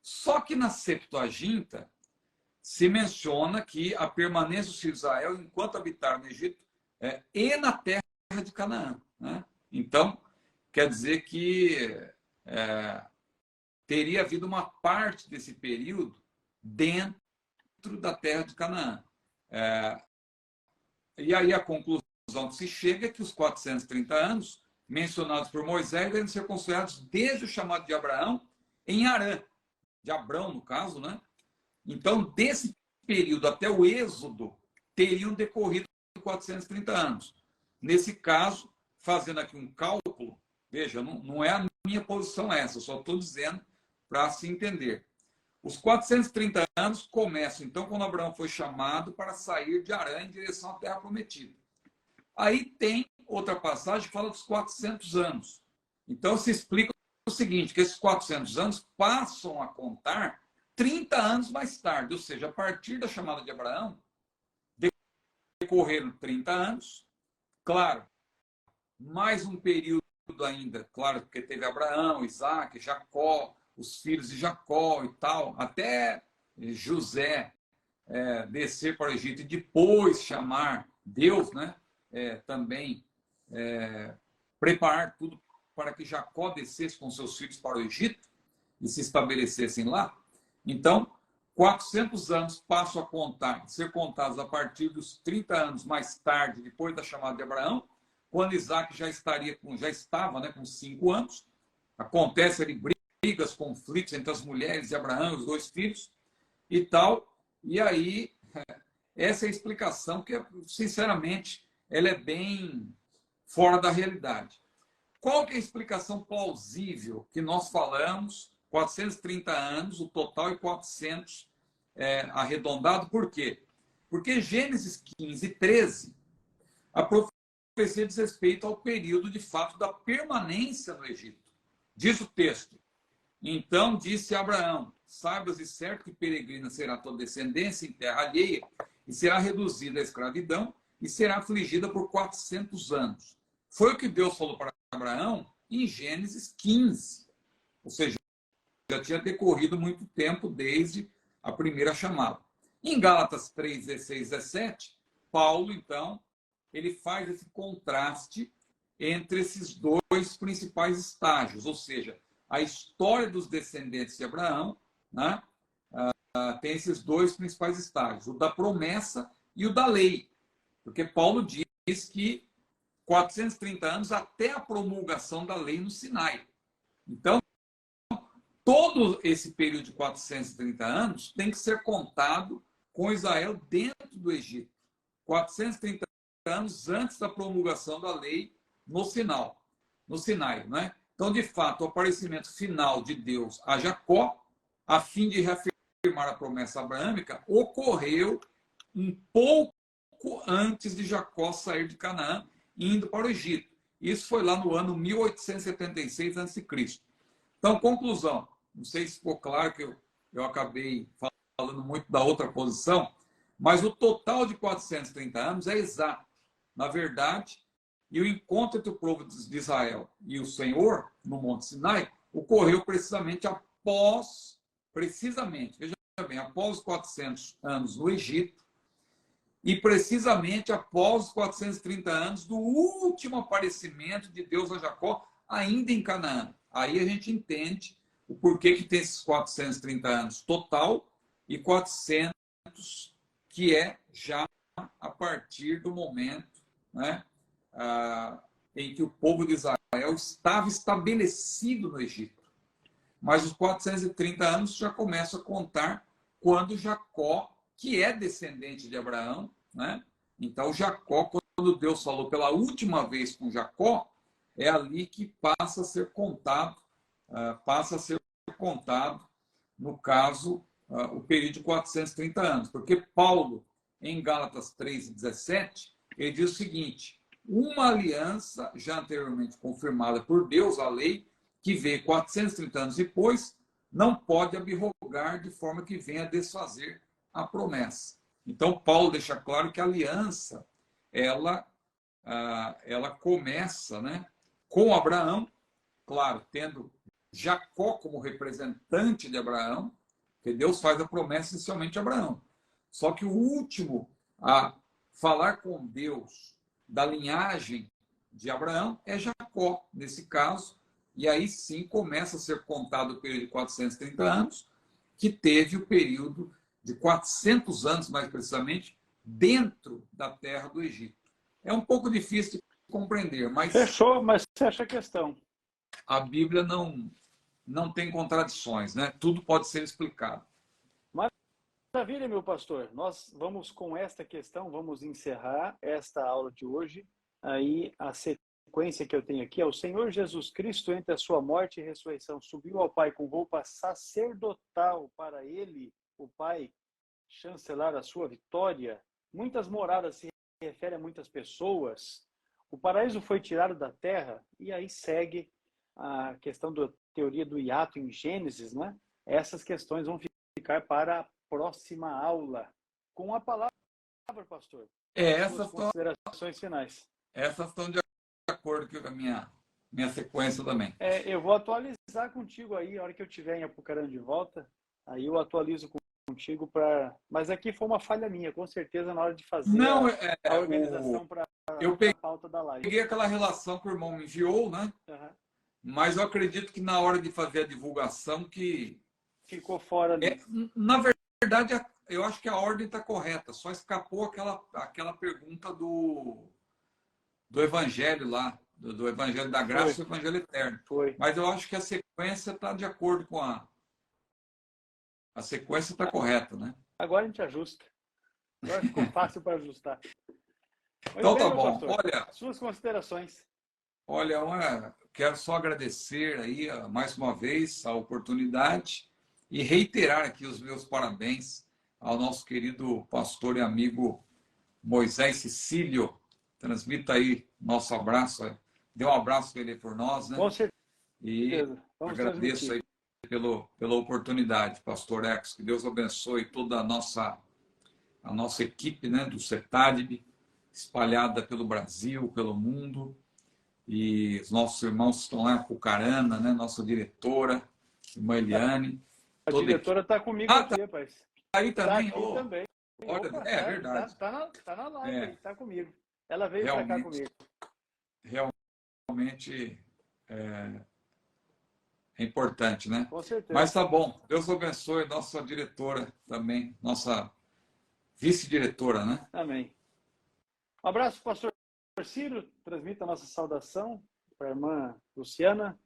Só que na Septuaginta se menciona que a permanência dos filhos de Israel enquanto habitaram no Egito e na terra de Canaã, né? Então, quer dizer que teria havido uma parte desse período dentro da terra de Canaã. E aí a conclusão que se chega é que os 430 anos mencionados por Moisés devem ser considerados desde o chamado de Abraão em Harã, de Abrão, no caso, né? Então, desse período até o Êxodo, teriam decorrido 430 anos. Nesse caso, fazendo aqui um cálculo, veja, não é a minha posição essa, eu só estou dizendo para se entender. Os 430 anos começam, então, quando Abraão foi chamado para sair de Harã em direção à Terra Prometida. Aí tem outra passagem que fala dos 400 anos. Então, se explica o seguinte, que esses 400 anos passam a contar 30 anos mais tarde, ou seja, a partir da chamada de Abraão, decorreram 30 anos, claro, mais um período ainda, claro, porque teve Abraão, Isaac, Jacó, os filhos de Jacó e tal, até José descer para o Egito e depois chamar Deus, né? Também preparar tudo para que Jacó descesse com seus filhos para o Egito e se estabelecessem lá. Então, 400 anos passam a ser contados a partir dos 30 anos mais tarde, depois da chamada de Abraão, quando Isaac já estava, né, com 5 anos. Acontece ali brigas, conflitos entre as mulheres de Abraão e os 2 filhos e tal. E aí, essa é a explicação que, sinceramente, ela é bem fora da realidade. Qual que é a explicação plausível que nós falamos? 430 anos, o total é 400 arredondado. Por quê? Porque Gênesis 15, 13, a profecia diz respeito ao período, de fato, da permanência no Egito. Diz o texto: então disse Abraão, saibas e certo que peregrina será tua descendência em terra alheia, e será reduzida à escravidão, e será afligida por 400 anos. Foi o que Deus falou para Abraão em Gênesis 15. Ou seja, já tinha decorrido muito tempo desde a primeira chamada. Em Gálatas 3, 16, 17, Paulo, então, ele faz esse contraste entre esses 2 principais estágios, ou seja, a história dos descendentes de Abraão, né, tem esses 2 principais estágios, o da promessa e o da lei. Porque Paulo diz que 430 anos até a promulgação da lei no Sinai. Então, todo esse período de 430 anos tem que ser contado com Israel dentro do Egito. 430 anos antes da promulgação da lei no Sinai, né? Então, de fato, o aparecimento final de Deus a Jacó, a fim de reafirmar a promessa abraâmica, ocorreu um pouco antes de Jacó sair de Canaã e indo para o Egito. Isso foi lá no ano 1876 a.C. Então, conclusão. Não sei se ficou claro que eu acabei falando muito da outra posição, mas o total de 430 anos é exato. Na verdade, e o encontro entre o povo de Israel e o Senhor, no Monte Sinai, ocorreu veja bem, após os 400 anos no Egito, e precisamente após os 430 anos do último aparecimento de Deus a Jacó, ainda em Canaã. Aí a gente entende o porquê que tem esses 430 anos total e 400 que é já a partir do momento, né, em que o povo de Israel estava estabelecido no Egito. Mas os 430 anos já começam a contar quando Jacó, que é descendente de Abraão, né? Então Jacó, quando Deus falou pela última vez com Jacó, é ali que passa a ser contado, no caso, o período de 430 anos. Porque Paulo, em Gálatas 3:17, ele diz o seguinte: uma aliança já anteriormente confirmada por Deus, a lei, que veio 430 anos depois, não pode abrogar de forma que venha desfazer a promessa. Então, Paulo deixa claro que a aliança, ela começa, né, com Abraão, claro, tendo Jacó como representante de Abraão, porque Deus faz a promessa inicialmente a Abraão. Só que o último a falar com Deus da linhagem de Abraão é Jacó, nesse caso, e aí sim começa a ser contado o período de 430 anos, que teve o período de 400 anos, mais precisamente, dentro da terra do Egito. É um pouco difícil de compreender, mas... Fechou, mas fecha a questão. A Bíblia não tem contradições, né? Tudo pode ser explicado. Maravilha, meu pastor. Nós vamos com esta questão, vamos encerrar esta aula de hoje. Aí a sequência que eu tenho aqui é: o Senhor Jesus Cristo, entre a sua morte e ressurreição, subiu ao Pai com roupa sacerdotal para ele, o Pai, chancelar a sua vitória. Muitas moradas se refere a muitas pessoas. O paraíso foi tirado da terra, e aí segue a questão da teoria do hiato em Gênesis, né? Essas questões vão ficar para a próxima aula. Com a palavra, pastor. Essas considerações finais. Essas estão de acordo com a minha sequência também. Eu vou atualizar contigo aí, a hora que eu estiver em Apucarana de volta, aí eu atualizo contigo para... Mas aqui foi uma falha minha, com certeza, na hora de fazer a organização para a pauta da live. Eu peguei aquela relação que o irmão me enviou, né? Uhum. Mas eu acredito que na hora de fazer a divulgação que... Ficou fora ali. Na verdade, eu acho que a ordem está correta. Só escapou aquela pergunta do Evangelho lá, do Evangelho da Graça e do Evangelho Eterno. Foi. Mas eu acho que a sequência está de acordo com a sequência está correta, né? Agora a gente ajusta. Agora ficou fácil para ajustar. Então bem, tá bom. pastor, olha, suas considerações. Olha, quero só agradecer aí mais uma vez a oportunidade e reiterar aqui os meus parabéns ao nosso querido pastor e amigo Moisés Cecílio. Transmita aí nosso abraço. Dê um abraço para ele por nós, né? Com certeza. E Vamos agradeço transmitir. aí pela oportunidade, pastor Ex. Que Deus abençoe toda a nossa equipe, né, do CETADB, espalhada pelo Brasil, pelo mundo. E os nossos irmãos estão lá em Apucarana, né? Nossa diretora, irmã Eliane. A diretora está comigo aqui, rapaz. Tá aí também? Tá aqui também. Olha, Opa, verdade. Tá na live, está comigo. Ela veio para cá comigo. Realmente é importante, né? Com certeza. Mas tá bom. Deus abençoe nossa diretora também, nossa vice-diretora, né? Amém. Um abraço, pastor Ciro. Transmita a nossa saudação para a irmã Luciana,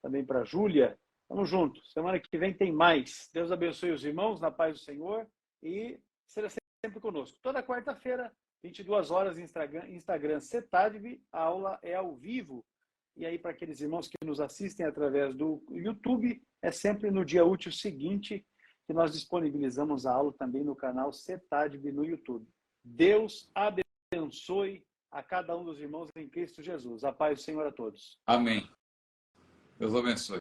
também para a Júlia. Tamo junto. Semana que vem tem mais. Deus abençoe os irmãos, na paz do Senhor, e seja sempre conosco. Toda quarta-feira, 22 horas, Instagram CETADV, a aula é ao vivo. E aí, para aqueles irmãos que nos assistem através do YouTube, é sempre no dia útil seguinte que nós disponibilizamos a aula também no canal CETADV no YouTube. Deus abençoe a cada um dos irmãos em Cristo Jesus. A paz do Senhor a todos. Amém. Deus abençoe.